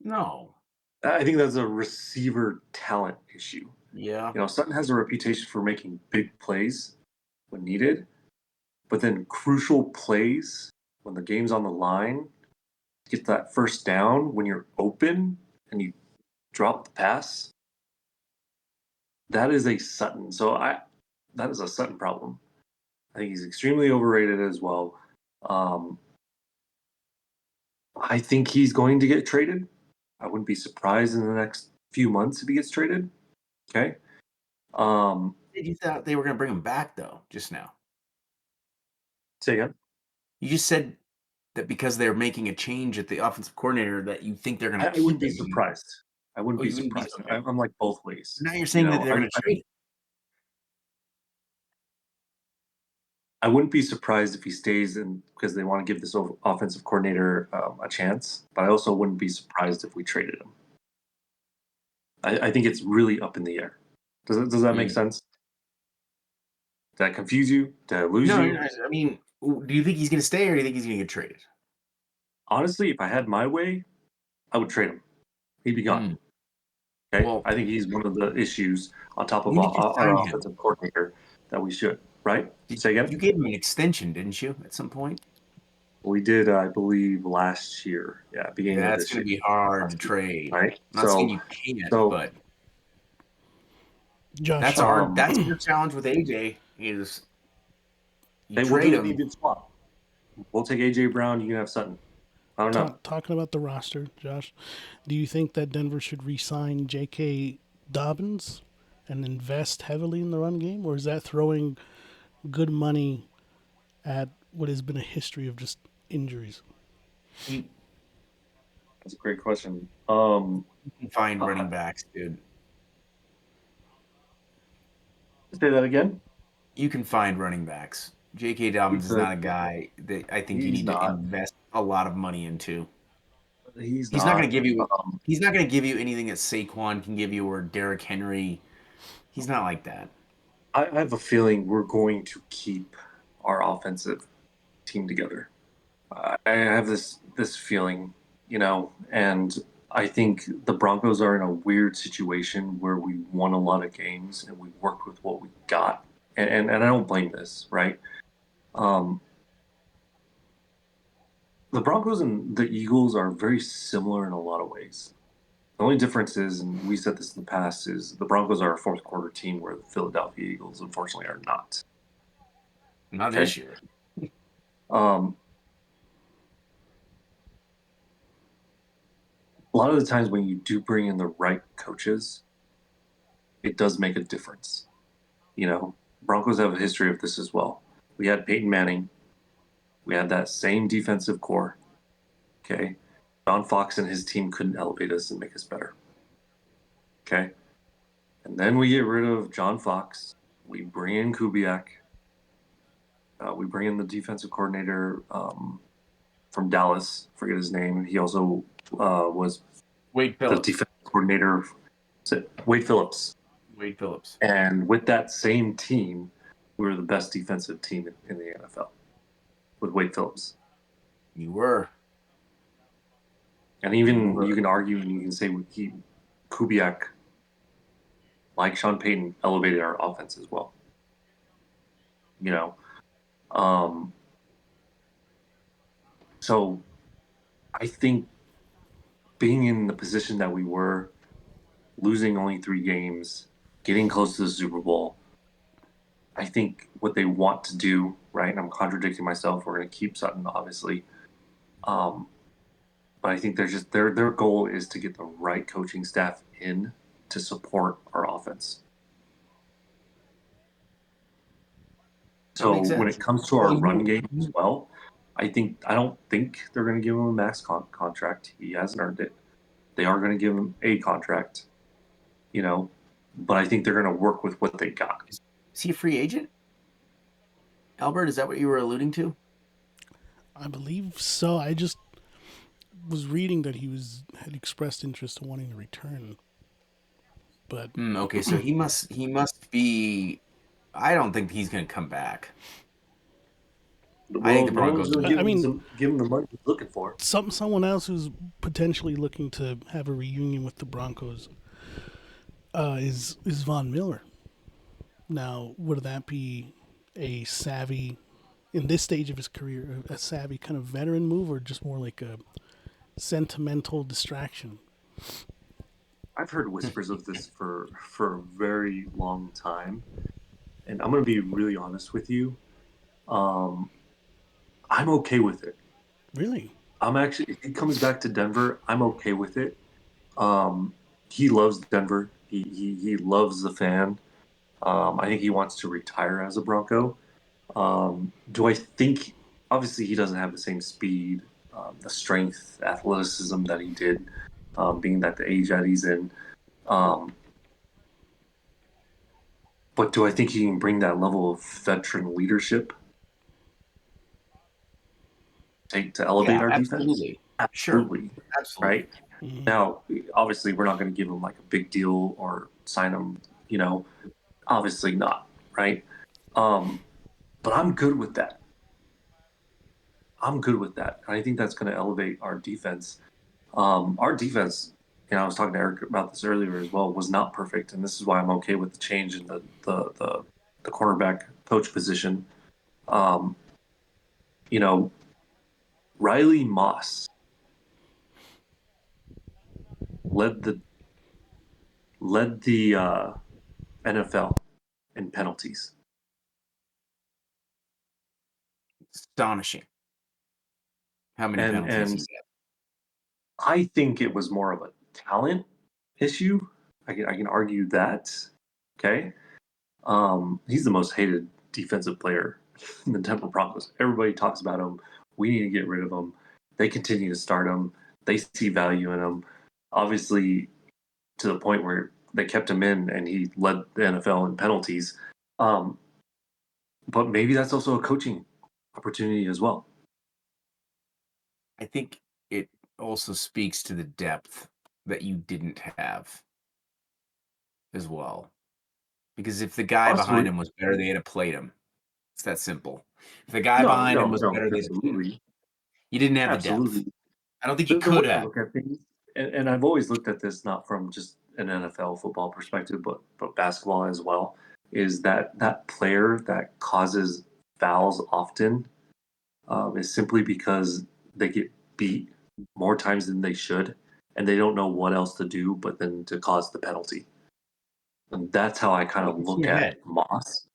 No. I think that's a receiver talent issue. Yeah. Sutton has a reputation for making big plays when needed, but then crucial plays when the game's on the line, get that first down when you're open and you drop the pass. That is a Sutton. That is a Sutton problem. I think he's extremely overrated as well. I think he's going to get traded. I wouldn't be surprised in the next few months if he gets traded. Okay. You thought they were going to bring him back, though, just now. Say again. You just said that because they're making a change at the offensive coordinator that you think they're going to I wouldn't keep be him. surprised. I wouldn't Oh, be you wouldn't be surprised. okay. I'm like both ways. Now you're saying that they're going to trade him. I wouldn't be surprised if he stays in because they want to give this offensive coordinator a chance. But I also wouldn't be surprised if we traded him. I think it's really up in the air. Does that make sense? Did that confuse you? Did I lose No, you? I mean, do you think he's going to stay or do you think he's going to get traded? Honestly, if I had my way, I would trade him. He'd be gone. Okay, Well, I think he's one of the issues on top of when did you our sign him? offensive coordinator that we should. Right? Say again. You gave him an extension, didn't you, at some point? We did, I believe, last year. Yeah, beginning of That's this going to year. be hard to trade. Right. I'm not saying you can't, but Josh, that's hard. That's your challenge with AJ is you we'll trade do an him. even swap. We'll take AJ Brown. You can have Sutton. I don't know. talking about the roster, Josh, do you think that Denver should re-sign J.K. Dobbins and invest heavily in the run game, or is that throwing good money at what has been a history of just injuries? That's a great question. You can find running backs, dude. Say that again. You can find running backs. J.K. Dobbins is not a guy that I think you He's need to not. invest a lot of money into. He's He's not going not. to give you. He's not going to give you anything that Saquon can give you or Derrick Henry. He's not like that. I have a feeling we're going to keep our offensive team together. I have this feeling, and I think the Broncos are in a weird situation where we won a lot of games and we worked with what we got, and I don't blame this, right? The Broncos and the Eagles are very similar in a lot of ways. The only difference is, and we said this in the past, is the Broncos are a fourth quarter team where the Philadelphia Eagles, unfortunately, are not. Not this year. A lot of the times when you do bring in the right coaches, it does make a difference. Broncos have a history of this as well. We had Peyton Manning. We had that same defensive core. Okay. John Fox and his team couldn't elevate us and make us better. Okay. And then we get rid of John Fox. We bring in Kubiak. We bring in the defensive coordinator from Dallas. Forget his name. He also was Wade the Phillips. defensive coordinator. Wade Phillips. Wade Phillips. And with that same team, we were the best defensive team in the NFL with Wade Phillips. You were. And even you can argue and you can say Kubiak, like Sean Payton, elevated our offense as well. You know, um, so I think being in the position that we were, losing only 3 games, getting close to the Super Bowl, I think what they want to do, right? And I'm contradicting myself. We're going to keep Sutton, obviously, um, but I think they're just their goal is to get the right coaching staff in to support our offense. That So makes when sense. it comes to our run game as well, I don't think they're going to give him a max contract. He hasn't earned it. They are going to give him a contract, you know, but I think they're going to work with what they got. Is he a free agent? Albert, is that what you were alluding to? I believe so. I just was reading that had expressed interest in wanting to return, but Okay, so he must be. I don't think he's going to come back. I think Well, the no one's Broncos. going to I mean, give him the money he's looking for. someone else who's potentially looking to have a reunion with the Broncos is Von Miller. Now, would that be a savvy in this stage of his career, a savvy kind of veteran move, or just more like a sentimental distraction? I've heard whispers of this for a very long time, and I'm going to be really honest with you. Um, I'm okay with it. Really? I'm actually, if he comes back to Denver, I'm okay with it. Um, he loves Denver. He loves the fan. I think he wants to retire as a Bronco. Do I think? Obviously, he doesn't have the same speed, the strength, athleticism that he did, being that the age that he's in. Um, but do I think he can bring that level of veteran leadership to elevate Yeah, our defense? absolutely. Sure, Absolutely, absolutely. right? Mm-hmm. Now, obviously, we're not going to give him like a big deal or sign him. Obviously not, right? Um, but I'm good with that. I'm good with that. And I think that's going to elevate our defense. Our defense, I was talking to Eric about this earlier as well, was not perfect, and this is why I'm okay with the change in the cornerback coach position. Um, you know, Riley Moss led the NFL in penalties, Astonishing. How many penalties and he's got? I think it was more of a talent issue. I can argue that. Okay, he's the most hated defensive player in the Denver Broncos. Everybody talks about him. We need to get rid of him. They continue to start him. They see value in him. Obviously, to the point where they kept him in and he led the NFL in penalties. Um, but maybe that's also a coaching opportunity as well. I think it also speaks to the depth that you didn't have as well. Because if the guy behind Possibly. him was better, they'd have played him. It's that simple. If the guy No, behind him no, was no, better, they'd have played him. absolutely. You didn't have the depth. Absolutely. I don't think you The could way I have. look at things, and I've always looked at this not from just an NFL football perspective, but basketball as well, is that player that causes fouls often is simply because they get beat more times than they should, and they don't know what else to do but then to cause the penalty. And that's how I kind It of gets in look your at head. Moss.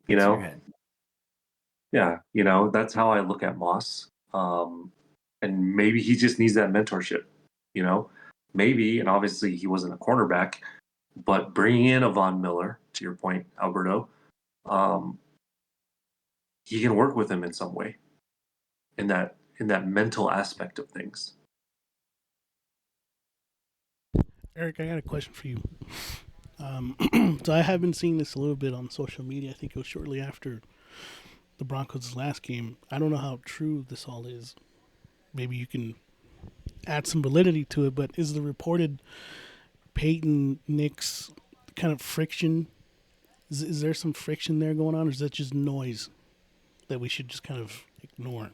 You Gets in your know, head. yeah, that's how I look at Moss. And maybe he just needs that mentorship. You know, maybe, and obviously he wasn't a cornerback, but bringing in a Von Miller, to your point, Alberto, um, he can work with him in some way in that mental aspect of things. Eric, I got a question for you. So I have been seeing this a little bit on social media. I think it was shortly after the Broncos' last game. I don't know how true this all is. Maybe you can add some validity to it, but is the reported Peyton Nick's kind of friction? Is there some friction there going on, or is that just noise that we should just kind of ignore?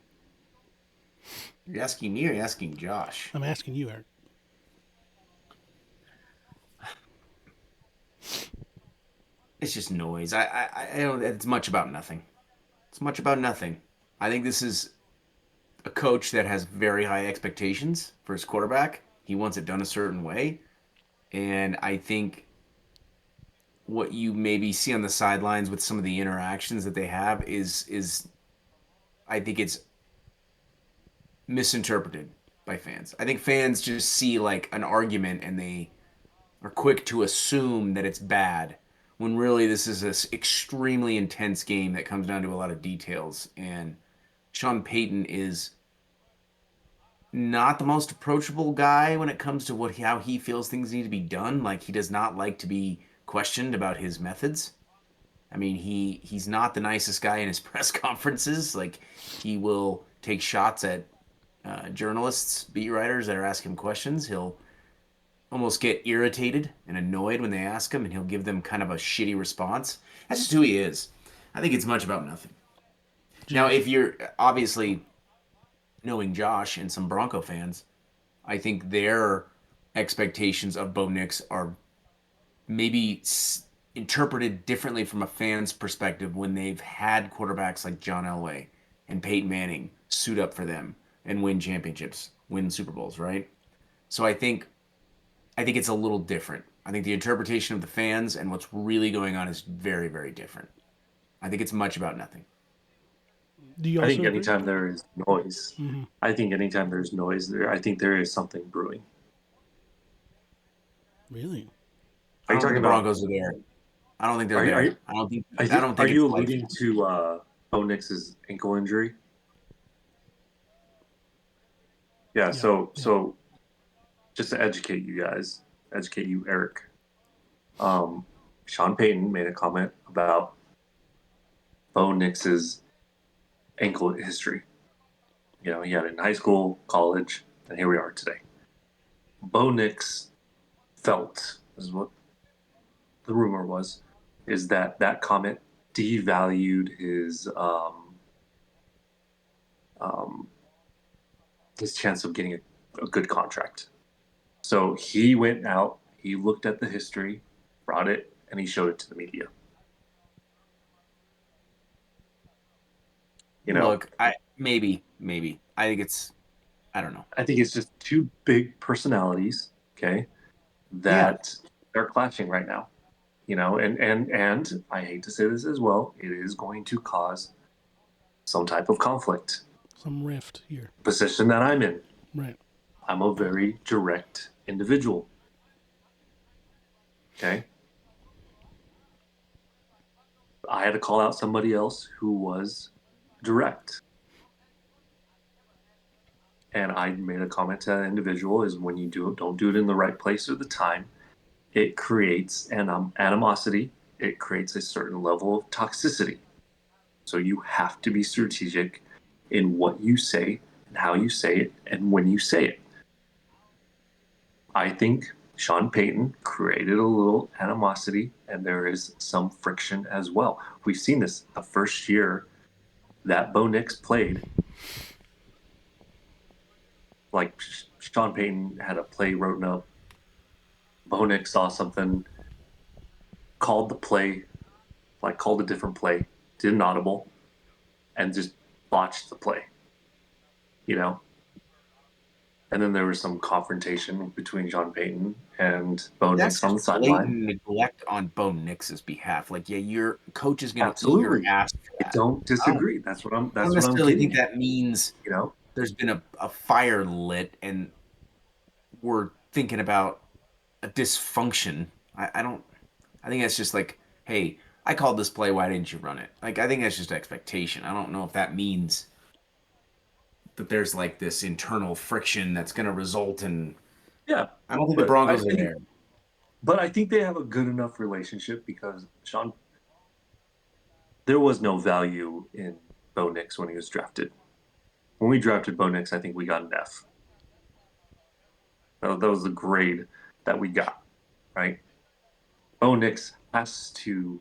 You're asking me or you're asking Josh? I'm asking you, Eric. It's just noise. I don't. It's much about nothing. It's much about nothing. I think this is a coach that has very high expectations for his quarterback. He wants it done a certain way, and I think what you maybe see on the sidelines with some of the interactions that they have is I think it's misinterpreted by fans. I think fans just see like an argument and they are quick to assume that it's bad when really this is this extremely intense game that comes down to a lot of details. And Sean Payton is not the most approachable guy when it comes to how he feels things need to be done. Like he does not like to be questioned about his methods. I mean, he's not the nicest guy in his press conferences. Like he will take shots at journalists, beat writers that are asking him questions. He'll almost get irritated and annoyed when they ask him, and he'll give them kind of a shitty response. That's just who he is. I think it's much about nothing. Now, Jeez. if you're obviously knowing Josh and some Bronco fans, I think their expectations of Bo Nix are maybe interpreted differently from a fan's perspective when they've had quarterbacks like John Elway and Peyton Manning suit up for them and win championships, win Super Bowls, right? So I think it's a little different. I think the interpretation of the fans and what's really going on is very, very different. I think it's much about nothing. Do you I also think agree? anytime there is noise, Hmm. I think anytime there's noise there, I think there is something brewing. Really? Are I you don't think talking the about? Broncos are there. I don't think they're Are you? Are there. you? I don't think I I think, don't are think it's you life. alluding to Bo Nix's ankle injury? Yeah. Yeah. Yeah. So just to educate you guys, educate you, Eric. Um, Sean Payton made a comment about Bo Nix's ankle history. You know, he had it in high school, college, and here we are today. Bo Nix felt, is what the rumor was, is that that comment devalued um, his chance of getting a good contract. So he went out, he looked at the history, brought it, and he showed it to the media. You know, Look, maybe. I think it's I don't know. I think it's just two big personalities, okay, Yeah. that are clashing right now. You know, and I hate to say this as well, it is going to cause some type of conflict. Some rift here. Position that I'm in, Right. I'm a very direct individual. Okay, I had to call out somebody else who was direct, and I made a comment to that individual: is when you don't do it in the right place or the time, it creates an animosity. It creates a certain level of toxicity. So you have to be strategic in what you say and how you say it and when you say it. I think Sean Payton created a little animosity and there is some friction as well. We've seen this the first year that Bo Nix played. Like Sean Payton had a play written up. Bo Nix saw something, called the play, like called a different play, did an audible, and just botched the play. You know, and then there was some confrontation between Sean Payton and Bo That's Nix on just the sideline. blatant neglect on Bo Nix's behalf. Like, yeah, your coach is gonna eat your Absolutely, ass for I that. don't I don't disagree. I don't That's what I'm necessarily getting think at. that means You know, there's been a fire lit and we're thinking about a dysfunction. I don't I think that's just like, hey, I called this play, why didn't you run it? Like I think that's just expectation. I don't know if that means that there's like this internal friction that's gonna result in yeah. I don't think the But Broncos are there. I think they have a good enough relationship because Sean, there was no value in Bo Nix when he was drafted. When we drafted Bo Nix, I think we got an F. That was the grade that we got, right? Bo Nix has to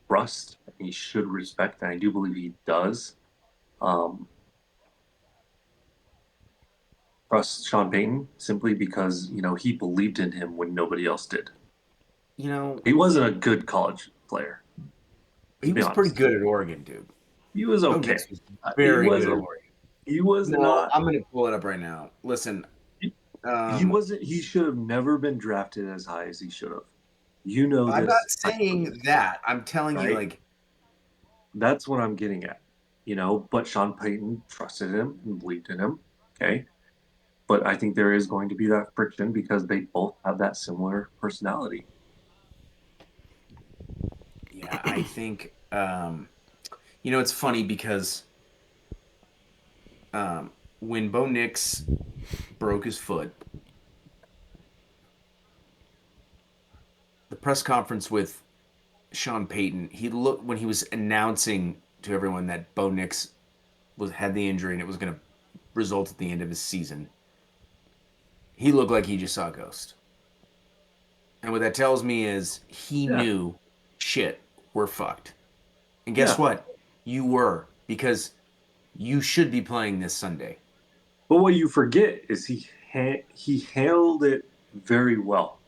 trust, and he should respect, and I do believe he does. Um, Trust Sean Payton simply because he believed in him when nobody else did. you know, He wasn't a good college player. Let's he be was pretty honest. good at Oregon, dude. He was Bo okay. Nix was He very was good at a, Oregon. he was No, not. I'm gonna pull it up right now. Listen, He um, wasn't. He should have never been drafted as high as he should have. You know I'm not this. I know saying this, that. I'm telling you, right? like, That's what I'm getting at. But Sean Payton trusted him and believed in him. Okay. But I think there is going to be that friction because they both have that similar personality. yeah, I think, it's funny because when Bo Nix broke his foot, the press conference with Sean Payton, he looked when he was announcing to everyone that Bo Nix had the injury and it was going to result at the end of his season. He looked like he just saw a ghost. And what that tells me is he Yeah. knew, shit, we're fucked. And guess Yeah. what? You were, because you should be playing this Sunday. But what you forget is he handled it very well.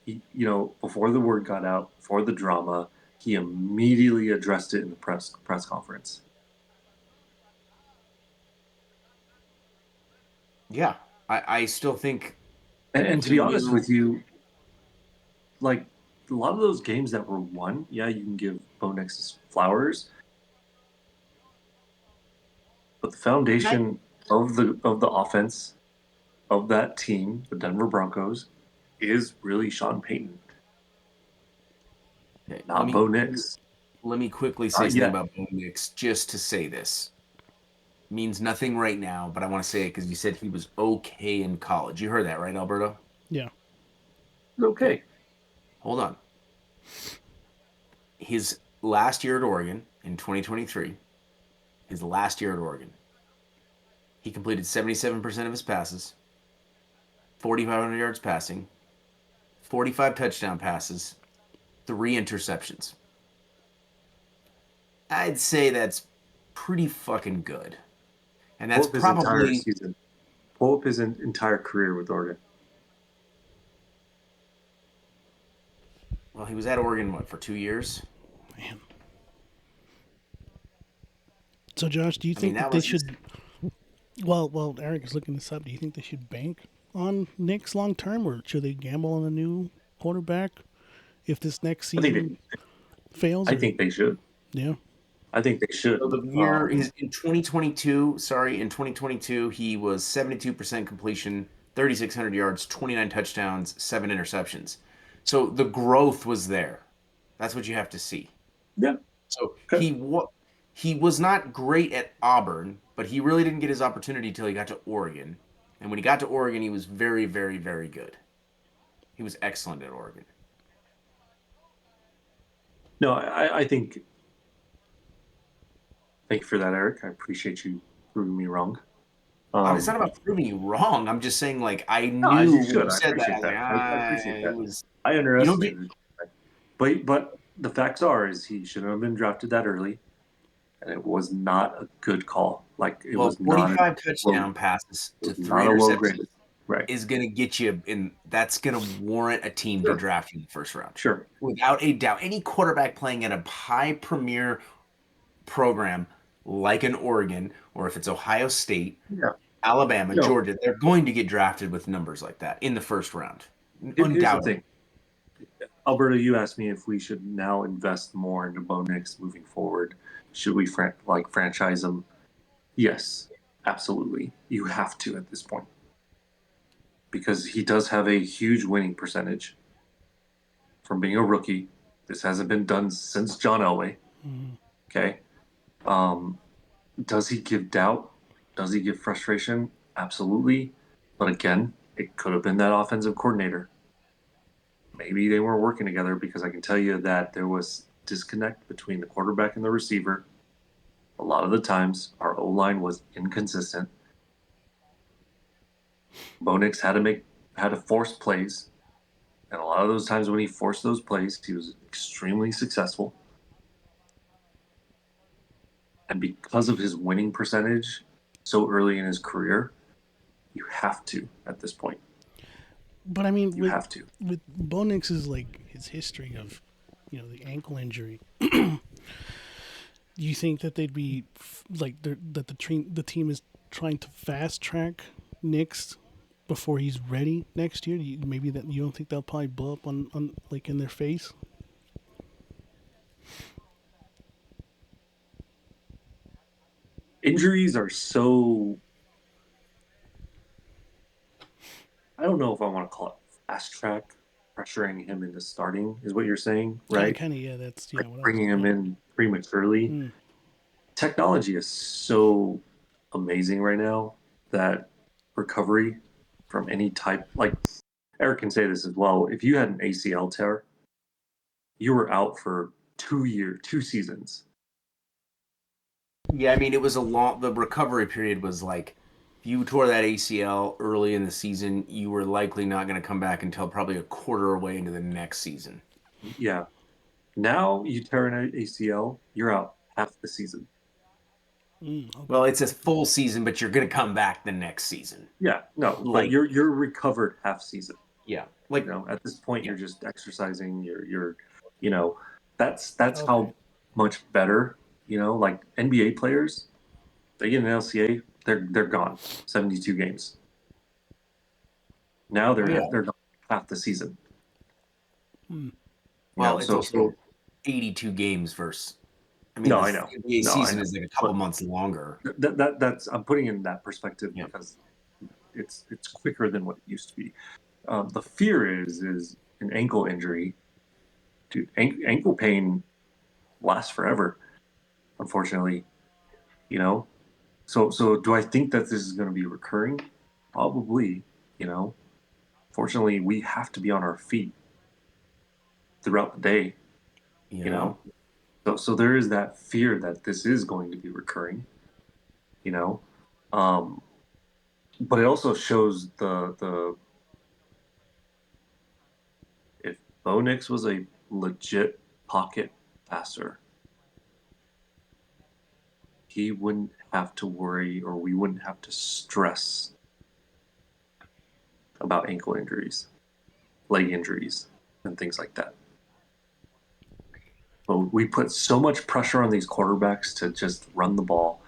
Before the word got out, before the drama, he immediately addressed it in the press conference. Yeah, I still think And to be he honest knew. with you, like a lot of those games that were won, yeah, you can give Bo Nix his flowers, but the And I, foundation of the offense of that team, the Denver Broncos, is really Sean Payton, okay, let not me Bo Nix. let me quickly say Not something yet. about Bo Nix, just to say this. Means nothing right now, but I want to say it because you said he was okay in college. You heard that, right, Alberto? Yeah. Okay, Okay. hold on. His last year at Oregon in 2023, his last year at Oregon, he completed 77% of his passes, 4,500 yards passing, 45 touchdown passes, 3 interceptions. I'd say that's pretty fucking good. And Pull that's up his entire probably, season. Pull up his entire career with Oregon. well, he was at Oregon, what, for 2 years? Man. So, Josh, do you I mean, think that that they was his. should? Well, Eric is looking this up. Do you think they should bank on Knicks long term, or should they gamble on a new quarterback if this next I think season fails? I Or think they should. yeah, I think they So should. the year is in 2022. Sorry, in 2022, he was 72% completion, 3,600 yards, 29 touchdowns, 7 interceptions. So the growth was there. That's what you have to see. Yeah. So Okay. he was not great at Auburn, but he really didn't get his opportunity until he got to Oregon. And when he got to Oregon, he was very, very, very good. He was excellent at Oregon. No, I think. Thank you for that, Eric. I appreciate you proving me wrong. It's not Um, about proving you wrong. I'm just saying, like, I no, as knew you when should. you I said that, I appreciate was like, that. I appreciate it that. was. I You don't get. underestimated it. But the facts are is he shouldn't have been drafted that early, and it was not a good call. Like it Well, was not a 45 low. touchdown passes It to was three not a low interceptions grade. Right. is going to get you in. That's going to warrant a team to Sure. draft you in the first round, Sure. without a doubt. Any quarterback playing at a high premier program like an Oregon, or if it's Ohio State, Yeah. Alabama, No. Georgia, they're going to get drafted with numbers like that in the first round, Here's the undoubtedly. thing, Alberto. You asked me if we should now invest more into Bo Nix moving forward. Should we franchise him? Yes, absolutely. You have to at this point because he does have a huge winning percentage from being a rookie. This hasn't been done since John Elway. Okay. Um, does he give doubt? Does he give frustration? Absolutely. But again, it could have been that offensive coordinator. Maybe they weren't working together because I can tell you that there was disconnect between the quarterback and the receiver. A lot of the times, our O line was inconsistent. Bo Nix had to force plays, and a lot of those times when he forced those plays, he was extremely successful. And because of his winning percentage so early in his career, you have to at this point. But I mean, You have to. with Bo Nix's like his history of, the ankle injury, do you think that they'd be like that the team is trying to fast track Nix before he's ready next year? Maybe that you don't think they'll probably blow up on like in their face? Injuries are so, I don't know if I want to call it fast track, pressuring him into starting, is what you're saying, right? Kind of, yeah. That's Like what I was. bringing him Yeah. in prematurely. Mm. Technology is so amazing right now that recovery from any type, like Eric can say this as well. If you had an ACL tear, you were out for 2 years, 2 seasons. Yeah, I mean, it was a long. The recovery period was like, if you tore that ACL early in the season, you were likely not going to come back until probably a quarter away into the next season. Yeah. Now you tear an ACL, you're out half the season. Well, Okay. it's a full season, but you're going to come back the next season. Yeah, no, but Like, you're recovered half season. yeah, like, At this point yeah, you're just exercising, you know, that's Okay. how much better, like NBA players, they get an LCA, they're gone. 72 games. Now oh yeah. they're gone half the season. Hmm. Well, it's So also 82 games versus. I mean, no, I this know. NBA No, I season know. is like a couple But months longer. that's I'm putting in that perspective Yeah. because it's quicker than what it used to be. The fear is an ankle injury. Dude, ankle pain lasts forever, unfortunately. You know, so do I think that this is going to be recurring? Probably. You know, Fortunately, we have to be on our feet throughout the day. You Yeah. know, so there is that fear that this is going to be recurring. You know, um, but it also shows the if Bo Nix was a legit pocket passer, he wouldn't have to worry or we wouldn't have to stress about ankle injuries, leg injuries, and things like that. But we put so much pressure on these quarterbacks to just run the ball,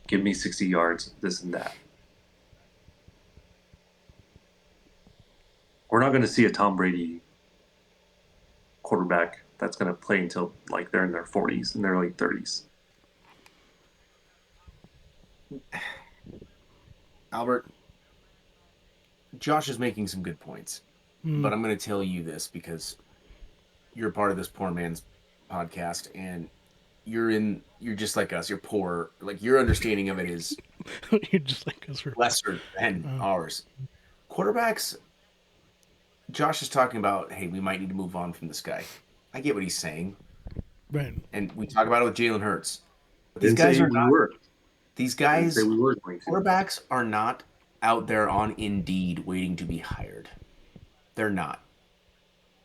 give me 60 yards, this and that. We're not going to see a Tom Brady quarterback that's going to play until like they're in their 40s and their late 30s. Albert, Josh is making some good points, Hmm. but I'm going to tell you this because you're part of this poor man's podcast and you're just like us. You're poor. Like your understanding of it is You're just like us. lesser than Oh, ours. Quarterbacks, Josh is talking about, hey, we might need to move on from this guy. I get what he's saying. right. And we talk about it with Jalen Hurts. But these Didn't guys say are we not, were. these Didn't say guys, we were going to. quarterbacks are not out there on Indeed waiting to be hired. They're not.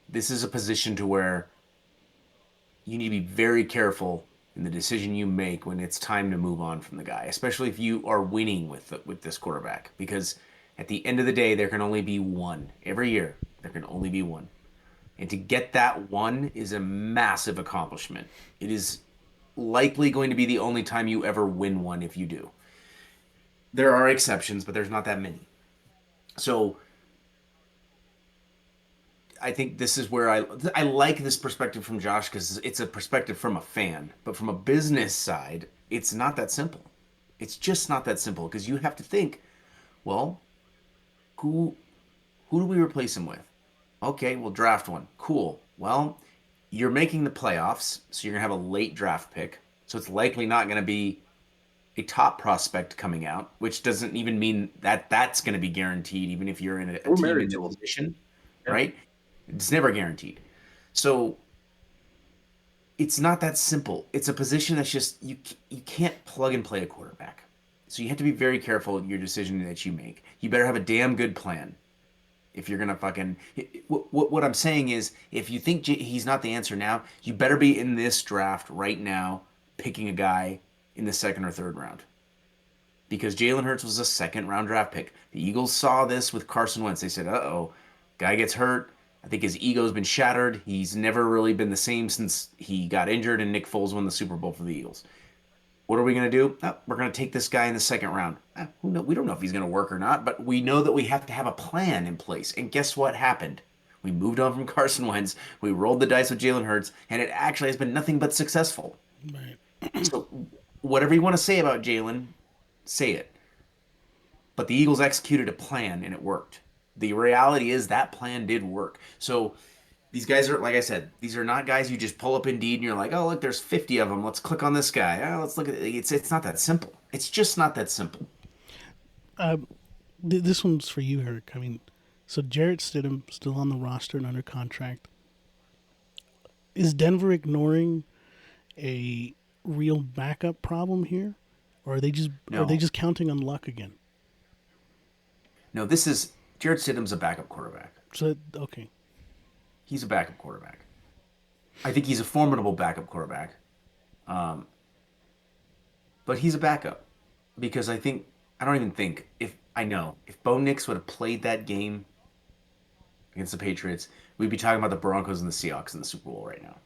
This is a position to where you need to be very careful in the decision you make when it's time to move on from the guy, especially if you are winning with this quarterback. Because at the end of the day, there can only be one every year. There can only be one, and to get that one is a massive accomplishment. It is likely going to be the only time you ever win one if you do. There are exceptions, but there's not that many. So I think this is where I like this perspective from Josh because it's a perspective from a fan, but from a business side, it's not that simple. It's just not that simple because you have to think, well, who who do we replace him with? Okay, we'll draft one. Cool. Well, you're making the playoffs, so you're gonna have a late draft pick. So it's likely not gonna be a top prospect coming out, which doesn't even mean that that's gonna be guaranteed, even if you're in a We're team in married the to them. position, Yeah. right? It's never guaranteed. So it's not that simple. It's a position that's just you can't plug and play a quarterback. So you have to be very careful in your decision that you make. You better have a damn good plan if you're gonna fucking. What I'm saying is, if you think he's not the answer now, you better be in this draft right now, picking a guy in the second or third round. Because Jalen Hurts was a second round draft pick. The Eagles saw this with Carson Wentz. They said, "Uh oh, Guy gets hurt. I think his ego's been shattered. He's never really been the same since he got injured and Nick Foles won the Super Bowl for the Eagles. What are we going to do? Oh, we're going to take this guy in the second round. We don't know if he's going to work or not, but we know that we have to have a plan in place. And guess what happened? We moved on from Carson Wentz. We rolled the dice with Jalen Hurts, and it actually has been nothing but successful. Right. So, whatever you want to say about Jalen, say it. But the Eagles executed a plan, and it worked. The reality is that plan did work. So, these guys are, like I said, these are not guys you just pull up Indeed and you're like, oh, look, there's 50 of them. Let's click on this guy. Oh, let's look at it. It's not that simple. It's just not that simple. Uh, this one's for you, Eric. I mean, so Jarrett Stidham still on the roster and under contract. Is Denver ignoring a real backup problem here, or are they No, just counting on luck again? no, this is Jared Stidham's a backup quarterback. So okay, He's a backup quarterback. I think he's a formidable backup quarterback. Um, but he's a backup because I don't even think if Bo Nix would have played that game against the Patriots, we'd be talking about the Broncos and the Seahawks in the Super Bowl right now.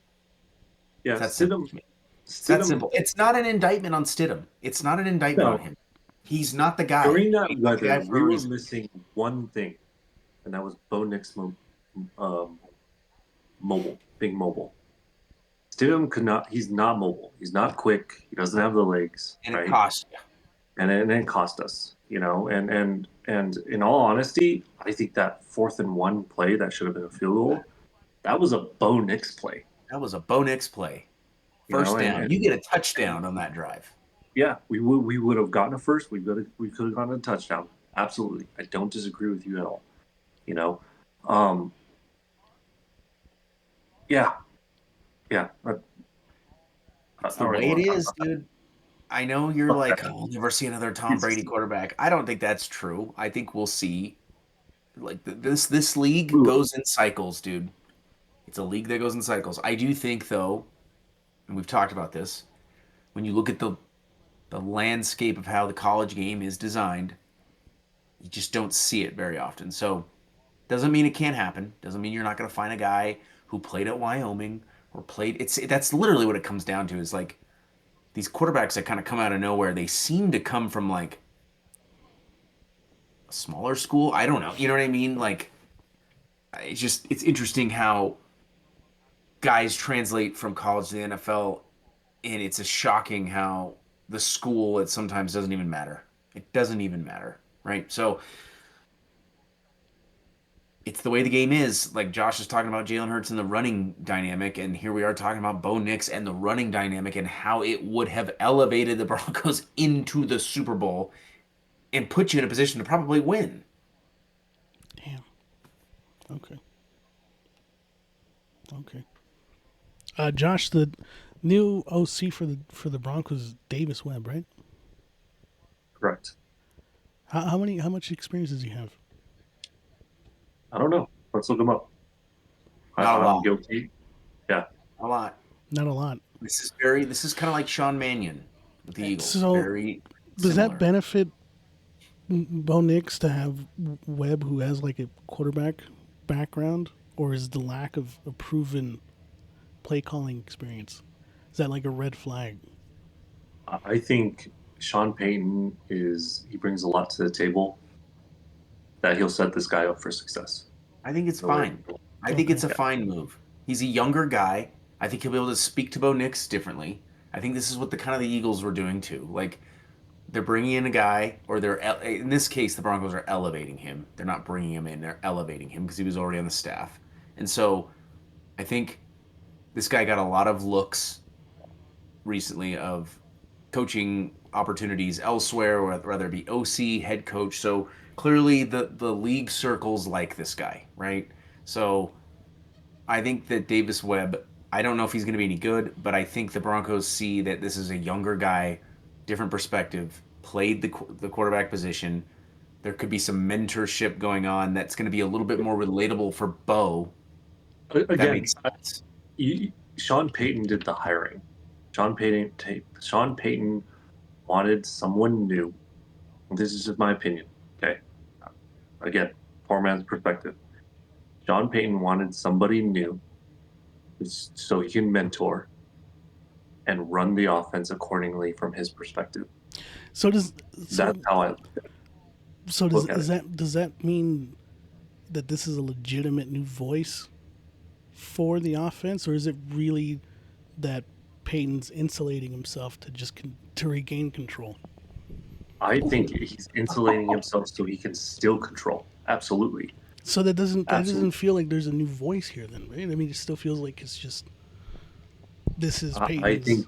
Yeah, It's that simple Stidham. to me. It's that Stidham. simple. It's not an indictment on Stidham. It's not an indictment on No, him. He's not the guy. during that He's not the guy weather, for we a were reason. missing one thing, and that was Bo Nix mobile, being mobile. Stidham could not. He's not mobile. He's not quick. He doesn't have the legs, And it right? cost you. And it cost us, you know. And in all honesty, I think that 4th and 1 play that should have been a field goal. That was a Bo Nix play, That was a Bo Nix play. you know. First down. You get a touchdown on that drive. Yeah, we would have gotten a first. We could have gotten a touchdown. Absolutely, I don't disagree with you at all. You know, um, yeah, yeah. I It's the don't really way it want to talk is, about that. dude. I know you're Fuck like, that. oh, we'll never see another Tom Brady It's quarterback. I don't think that's true. I think we'll see. Like this league ooh, goes in cycles, dude. It's a league that goes in cycles. I do think though, and we've talked about this, when you look at the landscape of how the college game is designed, you just don't see it very often. So doesn't mean it can't happen. Doesn't mean you're not going to find a guy who played at Wyoming or played. That's literally what it comes down to. Is like these quarterbacks that kind of come out of nowhere. They seem to come from like a smaller school. I don't know. You know what I mean? Like it's interesting how guys translate from college to the NFL, and it's a shocking how the school it sometimes doesn't even matter. It doesn't even matter, right? So it's the way the game is. Like Josh is talking about Jalen Hurts and the running dynamic, and here we are talking about Bo Nix and the running dynamic and how it would have elevated the Broncos into the Super Bowl and put you in a position to probably win. damn. Okay, okay. Josh, the new OC for the Broncos, is Davis Webb, right? correct. How much experience does he have? I don't know. Let's look him up. Not a I'm lot. guilty. Yeah. A lot. Not a lot. This is kind of like Sean Mannion with the Eagles. So Very does that similar. benefit Bo Nix to have Webb, who has like a quarterback background, or is the lack of a proven play calling experience, is that like a red flag? I think Sean Payton he brings a lot to the table that he'll set this guy up for success. I think it's No way. fine. I think Okay. it's a fine move. He's a younger guy. I think he'll be able to speak to Bo Nix differently. I think this is what the kind of the Eagles were doing too. Like they're bringing in a guy, or in this case the Broncos are elevating him. They're not bringing him in; they're elevating him because he was already on the staff. And so I think this guy got a lot of looks recently of coaching opportunities elsewhere, whether it be OC, head coach. So clearly the league circles like this guy, right? So I think that Davis Webb, I don't know if he's going to be any good, but I think the Broncos see that this is a younger guy, different perspective, played the quarterback position. There could be some mentorship going on that's going to be a little bit more relatable for Bo, if that Again, makes sense. Sean Payton did the hiring. Sean Payton wanted someone new. This is just my opinion. Okay. Again, poor man's perspective. Sean Payton wanted somebody new so he can mentor and run the offense accordingly from his perspective. So does That's so how I so look at is it. that does that mean that this is a legitimate new voice for the offense, or is it really that Peyton's insulating himself to to regain control? I think he's insulating himself so he can still control. Absolutely. So that doesn't Absolutely. feel like there's a new voice here, then, right? I mean, it still feels like it's just this is I Peyton's.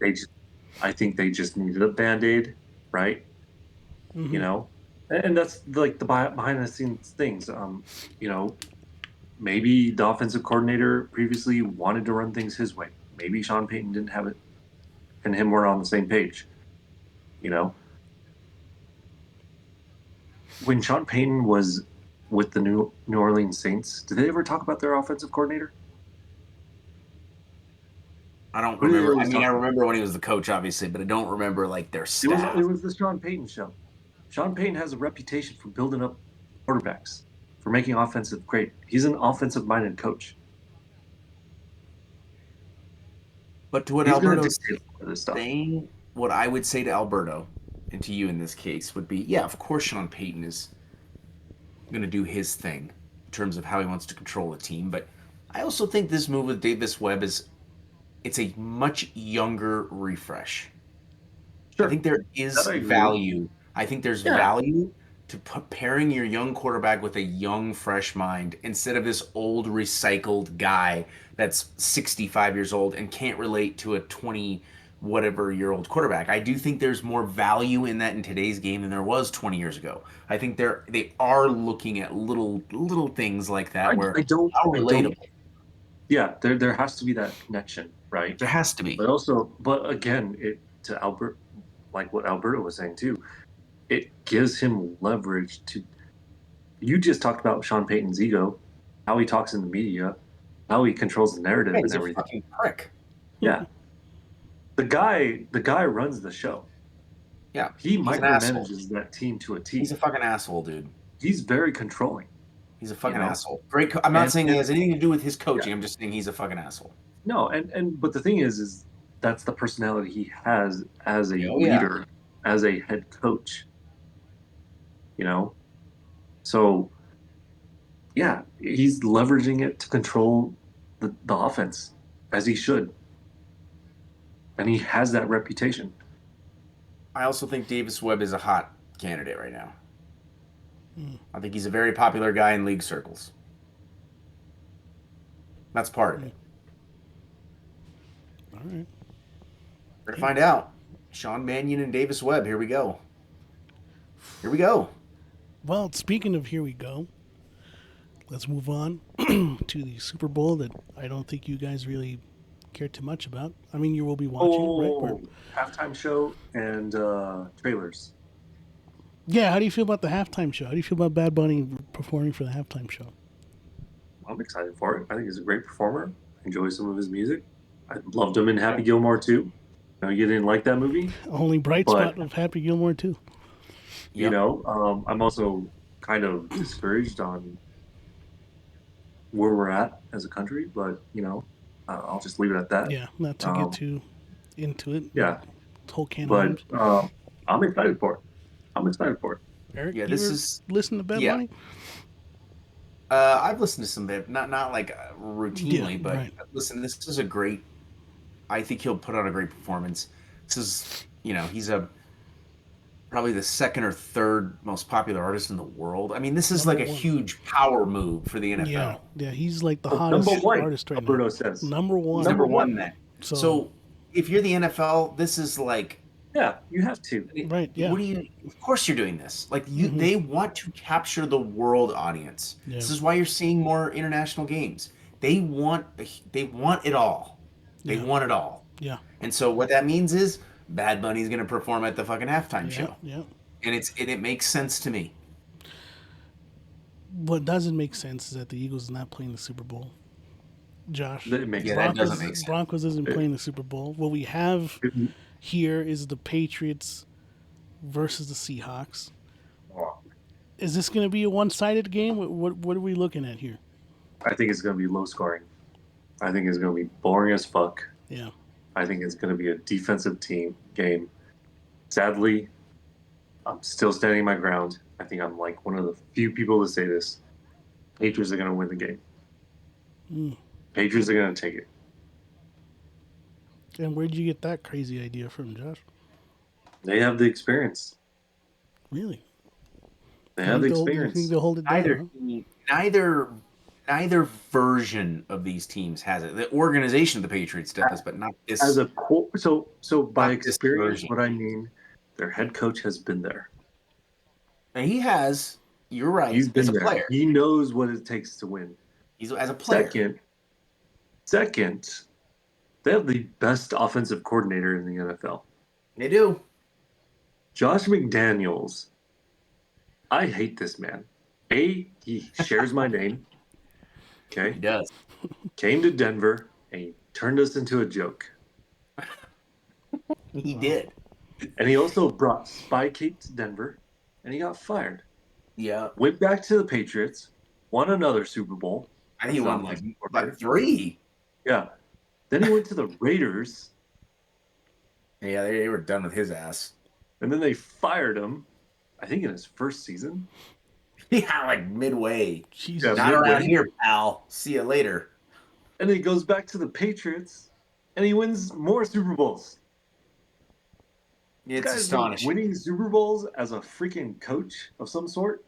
think they just needed a band-aid, right? You Hmm. know? And that's like the behind the scenes things. You know, maybe the offensive coordinator previously wanted to run things his way. Maybe Sean Payton didn't have it and him were on the same page. You know, when Sean Payton was with the New Orleans Saints, did they ever talk about their offensive coordinator? I don't Who did they remember. I always mean, I talk about? remember when he was the coach, obviously, but I don't remember like their It staff. was the Sean Payton show. Sean Payton has a reputation for building up quarterbacks, for making offensive great. He's an offensive minded coach. But to what He's going to Alberto's dictate a lot of this stuff. saying, what I would say to Alberto and to you in this case would be, yeah, of course Sean Payton is going to do his thing in terms of how he wants to control the team. But I also think this move with Davis Webb is it's a much younger refresh. I Sure, think there that is I agree with. value. I think there's Yeah, value to pairing your young quarterback with a young, fresh mind instead of this old, recycled guy that's 65 years old and can't relate to a 20 whatever year old quarterback. I do think there's more value in that in today's game than there was 20 years ago. I think they are looking at little things like that where how I don't. relatable. Yeah, there has to be that connection, right? There has to be. But again, it to Albert, like what Alberto was saying too, it gives him leverage to. You just talked about Sean Payton's ego, how he talks in the media, how he controls the Yeah, narrative and he's a everything. fucking prick. Yeah, the guy runs the show. Yeah, He he's an asshole. micromanages that team to a He's T. a fucking asshole, dude. He's very controlling, He's a you fucking know. asshole. I'm not saying it And has anything to do with his yeah, coaching. I'm just saying he's a fucking asshole. no, and but the thing is that's the personality he has as a Oh yeah. leader, as a head coach, you know. So yeah, he's leveraging it to control the offense as he should, and he has that reputation. I also think Davis Webb is a hot candidate right now. I think he's a very popular guy in league circles. That's part of Mm. it. All right. We're gonna Yeah. find out. Sean Mannion and Davis Webb. Here we go. Here we go. Well, speaking of here we go, let's move on to the Super Bowl that I don't think you guys really care too much about. I mean, you will be watching, right? Oh, halftime show and trailers. Yeah. How do you feel about the halftime show? How do you feel about Bad Bunny performing for the halftime show? I'm excited for it. I think he's a great performer. I enjoy some of his music. I loved him in Happy Gilmore too. I know you didn't like that movie, Only bright but spot of Happy Gilmore too. Yep. I'm also kind of discouraged on where we're at as a country. But I'll just leave it at that. Yeah, not to get Um, too into it. yeah, Whole can of but worms. I'm excited for it. I'm excited for it. Eric, Yeah. you This ever is. listen to Bad Yeah. Bunny? I've listened to some bit, not like Yeah, routinely, but right. listen. This is a great. I think he'll put on a great performance. This is, he's a probably the second or third most popular artist in the world. I mean, this is Number like a one. huge power move for the Yeah, NFL. yeah, he's like the Oh, number hottest one, artist right now. Alberto says. Number He's one. Number number one. one then. So, So if you're the NFL, this is like, Yeah, you have to. right, yeah. what do you? Of course you're doing this. Like Hmm. they want to capture the world audience. Yeah, This is why you're seeing more international games. They want they want it all. They yeah, want it all. yeah, And so what that means is Bad Bunny's going to perform at the fucking halftime yeah, show, yeah. and it makes sense to me. What doesn't make sense is that the Eagles is not playing the Super Bowl. Josh, It makes Yeah, that sense. doesn't Broncos make sense. Broncos isn't It, playing the Super Bowl. What we have it, here is the Patriots versus the Seahawks. Is this going to be a one-sided game? What are we looking at here? I think it's going to be low scoring. I think it's going to be boring as fuck. Yeah. I think it's going to be a defensive team game. Sadly, I'm still standing my ground. I think I'm like one of the few people to say this. Patriots are going to win the game. Mm. Patriots are going to take it. And where'd you get that crazy idea from, Josh? They have the experience. Really? They have the You think experience. they'll hold it down? Neither Huh? team, neither version of these teams has it. The organization of the Patriots does, but not As this. a so by Not this experience, version. what I mean, their head coach has been there. And he has. You're right. He's As been a there. player, He knows what it takes to win. he's as a player. Second, they have the best offensive coordinator in the NFL. They do. Josh McDaniels. I hate this man. He shares my name. He Okay. does. Came to Denver and he turned us into a joke. He did. And he also brought Spygate to Denver and he got fired. Yeah. Went back to the Patriots, won another Super Bowl. I think he as won offensive like coordinator. 3. Yeah. Then he went to the Raiders Yeah, they were done with his ass. and then they fired him, I think in his first season. Yeah, like midway. Jesus. Not midway. around here, pal. See you later. And then he goes back to the Patriots and he wins more Super Bowls. It's This guy's been astonishing. winning Super Bowls as a freaking coach of some sort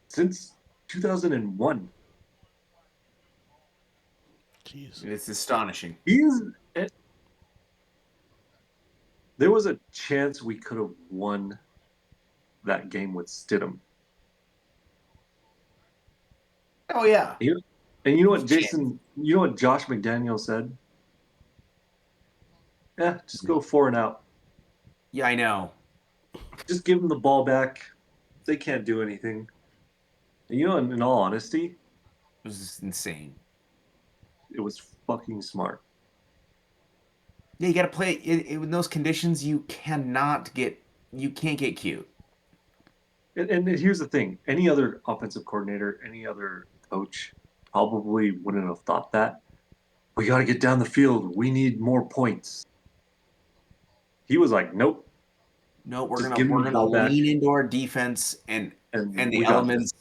since 2001. Jeez. It's astonishing. There was a chance we could have won that game with Stidham. Oh yeah. And you know what you know what Josh McDaniel said? Yeah, just go 4 and out. Yeah, I know. Just give them the ball back. They can't do anything. And you know, in all honesty, It was just insane. it was fucking smart. Yeah, you got to play in those conditions. You can't get cute. And here's the thing: any other offensive coordinator, any other coach, probably wouldn't have thought that. We got to get down the field. We need more points. He was like, "Nope, No, just give me we're the gonna ball back, lean into our defense and and the we got this." elements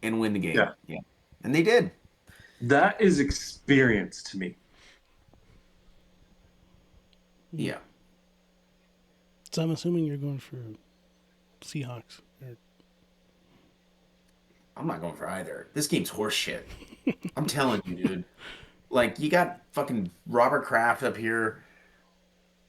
and win the game. Yeah, Yeah, and they did. that is experience to me. Yeah. So I'm assuming you're going for Seahawks. I'm not going for either. This game's horseshit. I'm telling you, dude. Like you got fucking Robert Kraft up here.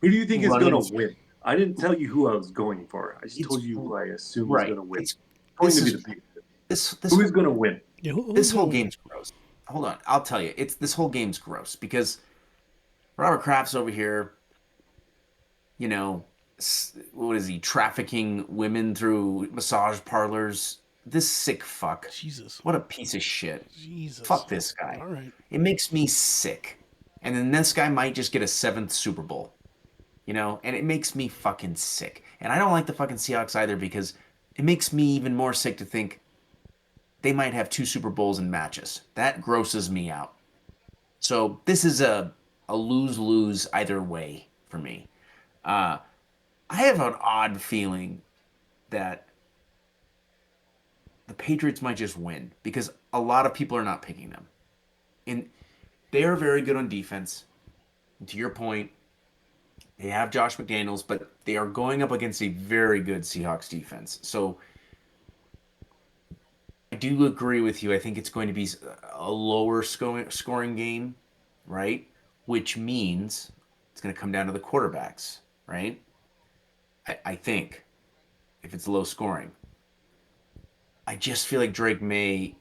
Who do you think is Running- going to win? I didn't tell you who I was going for. I just told you who I assume is going to win. It's going to be the Patriots. Who is going to win? Yeah, This whole game's gross. Hold on, I'll tell you. This whole game's gross because Robert Kraft's over here. You know, what is he trafficking women through massage parlors? This sick fuck. Jesus. What a piece of shit. Jesus. Fuck this guy. All right. It makes me sick. And then this guy might just get a 7th Super Bowl. You know, and it makes me fucking sick. And I don't like the fucking Seahawks either because it makes me even more sick to think they might have 2 Super Bowls in matches. That grosses me out. So this is a lose-lose either way for me. I have an odd feeling that the Patriots might just win because a lot of people are not picking them. And they are very good on defense. And to your point, they have Josh McDaniels, but they are going up against a very good Seahawks defense. So I do agree with you. I think it's going to be a lower scoring game, right? Which means it's going to come down to the quarterbacks, right? I think if it's low scoring. I just feel like Drake May,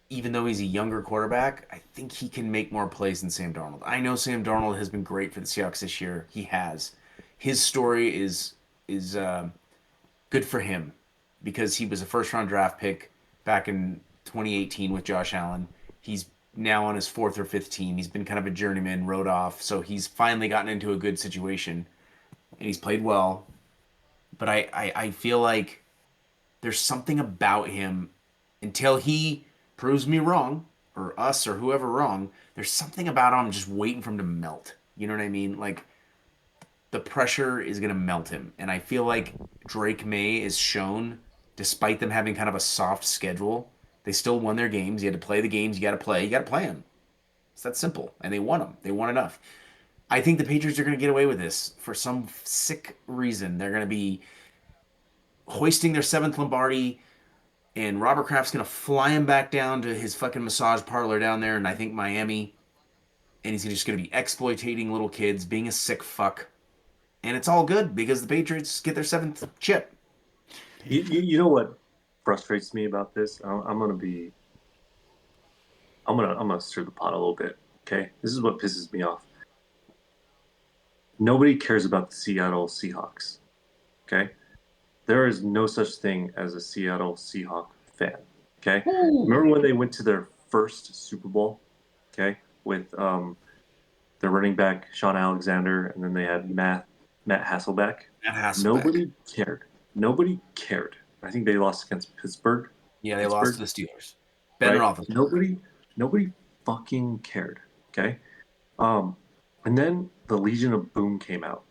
even though he's a younger quarterback, I think he can make more plays than Sam Darnold. I know Sam Darnold has been great for the Seahawks this year. He has. His story is good for him because he was a first-round draft pick back in 2018 with Josh Allen. He's now on his 4th or 5th team. He's been kind of a journeyman, rode off, so he's finally gotten into a good situation, and he's played well. But I feel like there's something about him until he proves me wrong. or us or whoever wrong, there's something about him just waiting for him to melt. You know what I mean? Like the pressure is gonna melt him, and I feel like Drake May is shown, despite them having kind of a soft schedule, they still won their games. You had to play the games you got to play. You got to play them. It's that simple, and they won them. They won enough. I think the Patriots are going to get away with this for some sick reason. They're going to be hoisting their seventh Lombardi, and Robert Kraft's going to fly him back down to his fucking massage parlor down there in I think Miami, and he's just going to be exploiting little kids, being a sick fuck, and it's all good because the Patriots get their seventh chip. You know what frustrates me about this? I'm gonna stir the pot a little bit. Okay, this is what pisses me off. Nobody cares about the Seattle Seahawks. Okay, there is no such thing as a Seattle Seahawk fan. Okay, Ooh. remember when they went to their first Super Bowl? Okay, with their running back Sean Alexander, and then they had Matt Hasselbeck. Matt Hasselbeck. Nobody cared. Nobody cared. I think they lost against Pittsburgh. Yeah, they lost Pittsburgh, to the Steelers. Ben right? Roethlisberger. Nobody fucking cared. Okay. Um, and then the Legion of Boom came out.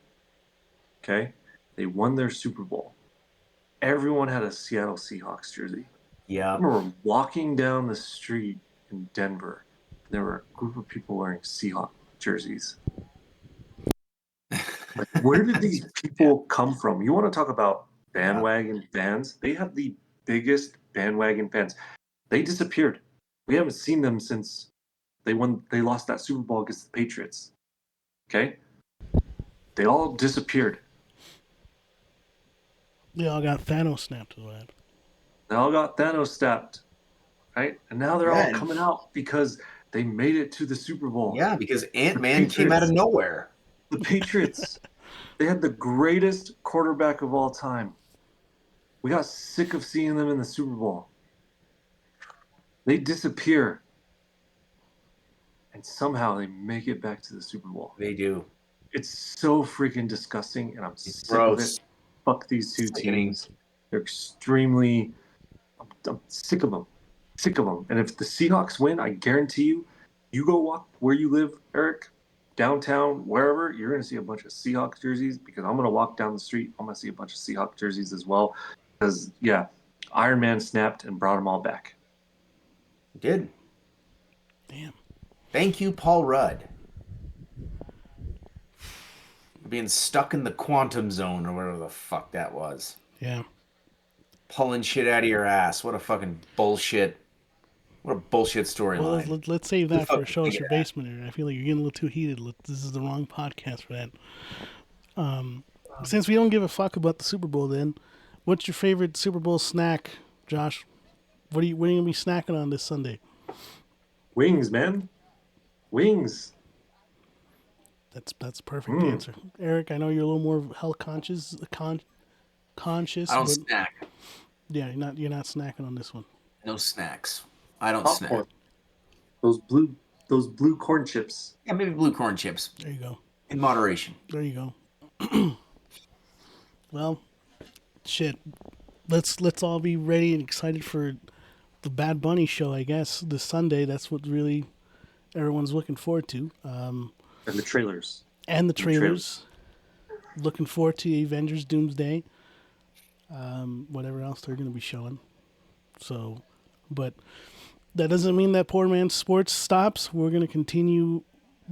Okay, they won their Super Bowl. Everyone had a Seattle Seahawks jersey. I Yeah. remember walking down the street in Denver. There were a group of people wearing Seahawk jerseys. Like, where did these people come from? You want to talk about Yeah. bandwagon fans? They have the biggest bandwagon fans. They disappeared. We haven't seen them since they lost that Super Bowl against the Patriots. Okay? They all disappeared. They all got Thanos snapped as well. They all got Thanos stabbed. Right? And now they're Yeah, all coming out because they made it to the Super Bowl. yeah, because The Ant-Man came out of Patriots, nowhere. the Patriots, they had the greatest quarterback of all time. We got sick of seeing them in the Super Bowl. They disappear, and somehow they make it back to the Super Bowl. They do. It's so freaking disgusting, and I'm It's sick of it. gross. Fuck these two Sickening. teams. They're extremely. I'm sick of them. Sick of them. And if the Seahawks win, I guarantee you, you go walk where you live, Eric, downtown, wherever, you're going to see a bunch of Seahawks jerseys because I'm going to walk down the street. I'm going to see a bunch of Seahawks jerseys as well. Because, yeah, Iron Man snapped and brought them all back. Did. Damn. Thank you, Paul Rudd. For being stuck in the quantum zone or whatever the fuck that was. Yeah. Pulling shit out of your ass. What a fucking bullshit. What a bullshit Well, storyline. let's save Who the that for fuck a can show us think your of that? basement area. I feel like you're getting a little too heated. This is the wrong podcast for that. Since we don't give a fuck about the Super Bowl, then what's your favorite Super Bowl snack, Josh? What are you gonna be snacking on this Sunday? Wings, man. Wings. That's a perfect Mm. answer, Eric. I know you're a little more health conscious, I don't but snack. yeah, you're not snacking on this one. No snacks. I don't snack. Popcorn. Those blue corn chips. Yeah, maybe blue corn chips. There you go. In moderation. There you go. Well, shit. Let's all be ready and excited for the Bad Bunny show. I guess this Sunday. That's what really everyone's looking forward to. And the trailers. And the And the trailers. trailers. Looking forward to Avengers Doomsday. Whatever else they're going to be showing. So, but that doesn't mean that Poor Man's Sports stops. We're going to continue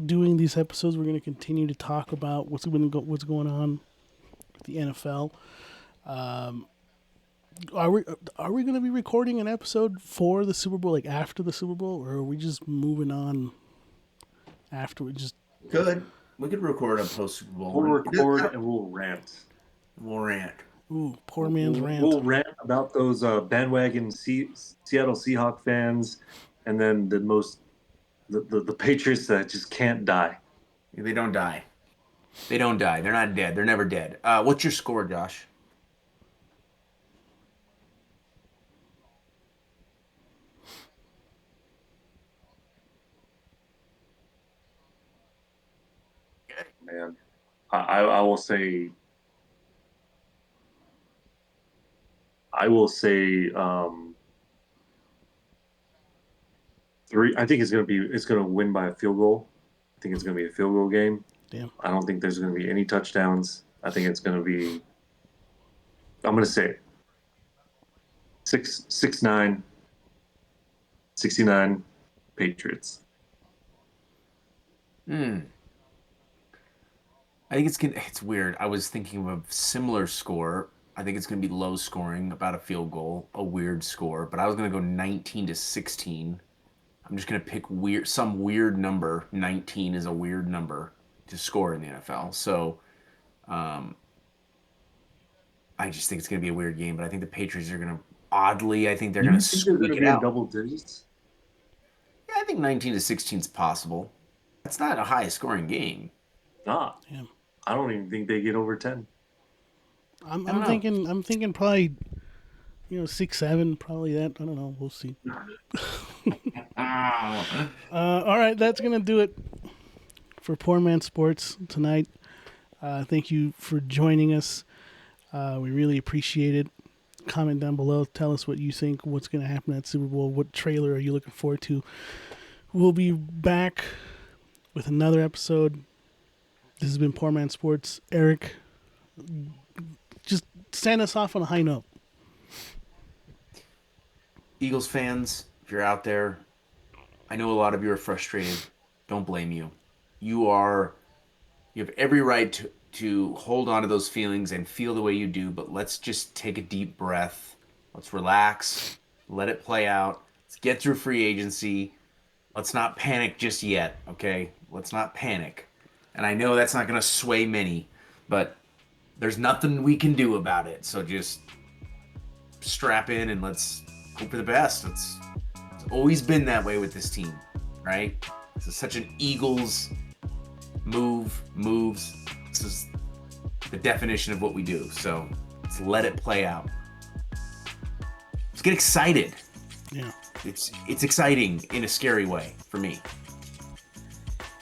doing these episodes. We're going to continue to talk about what's going on with the NFL. Are we going to be recording an episode for the Super Bowl, like after the Super Bowl, or are we just moving on after we just? Good. We could record a post Super Bowl. We'll one. record and we'll rant. We'll rant. Ooh, poor man's rant. We'll rant about those bandwagon Seattle Seahawk fans, and then the Patriots that just can't die. They don't die. They don't die. They're not dead. They're never dead. What's your score, Josh? Man, I will say 3. I think it's gonna win by a field goal. I think it's gonna be a field goal game. Damn. I don't think there's gonna be any touchdowns. I think it's gonna be. I'm gonna say it. 6-9, 69 Patriots. Hmm. I think it's weird. I was thinking of a similar score. I think it's gonna be low scoring, about a field goal, a weird score. But I was gonna go 19-16. I'm just gonna pick some weird number. 19 is a weird number to score in the NFL. So um, I just think it's gonna be a weird game. But I think the Patriots are gonna oddly. I think they're gonna You think they're squeak gonna it be in out. double digits? Yeah, I think 19-16 is possible. That's not a high scoring game. Nah, Yeah. I don't even think they get over 10. I don't know. I'm thinking probably 6-7, probably that. I don't know. We'll see. Ah. All right, that's gonna do it for Poor Man Sports tonight. Thank you for joining us. We really appreciate it. Comment down below. Tell us what you think. What's gonna happen at Super Bowl? What trailer are you looking forward to? We'll be back with another episode. This has been Poor Man Sports. Eric, just send us off on a high note. Eagles fans, if you're out there, I know a lot of you are frustrated. Don't blame you. You have every right to hold on to those feelings and feel the way you do, but let's just take a deep breath. Let's relax. Let it play out. Let's get through free agency. Let's not panic just yet, okay? Let's not panic. And I know that's not going to sway many, but there's nothing we can do about it. So just strap in and let's hope for the best. It's always been that way with this team, right? This is such an Eagles moves. This is the definition of what we do. So let's let it play out. Let's get excited. Yeah. It's exciting in a scary way for me.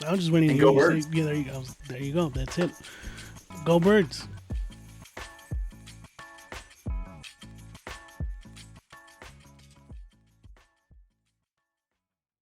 I was just waiting to And hear go you Birds. say, yeah, there you go. There you go. That's it. Go Birds.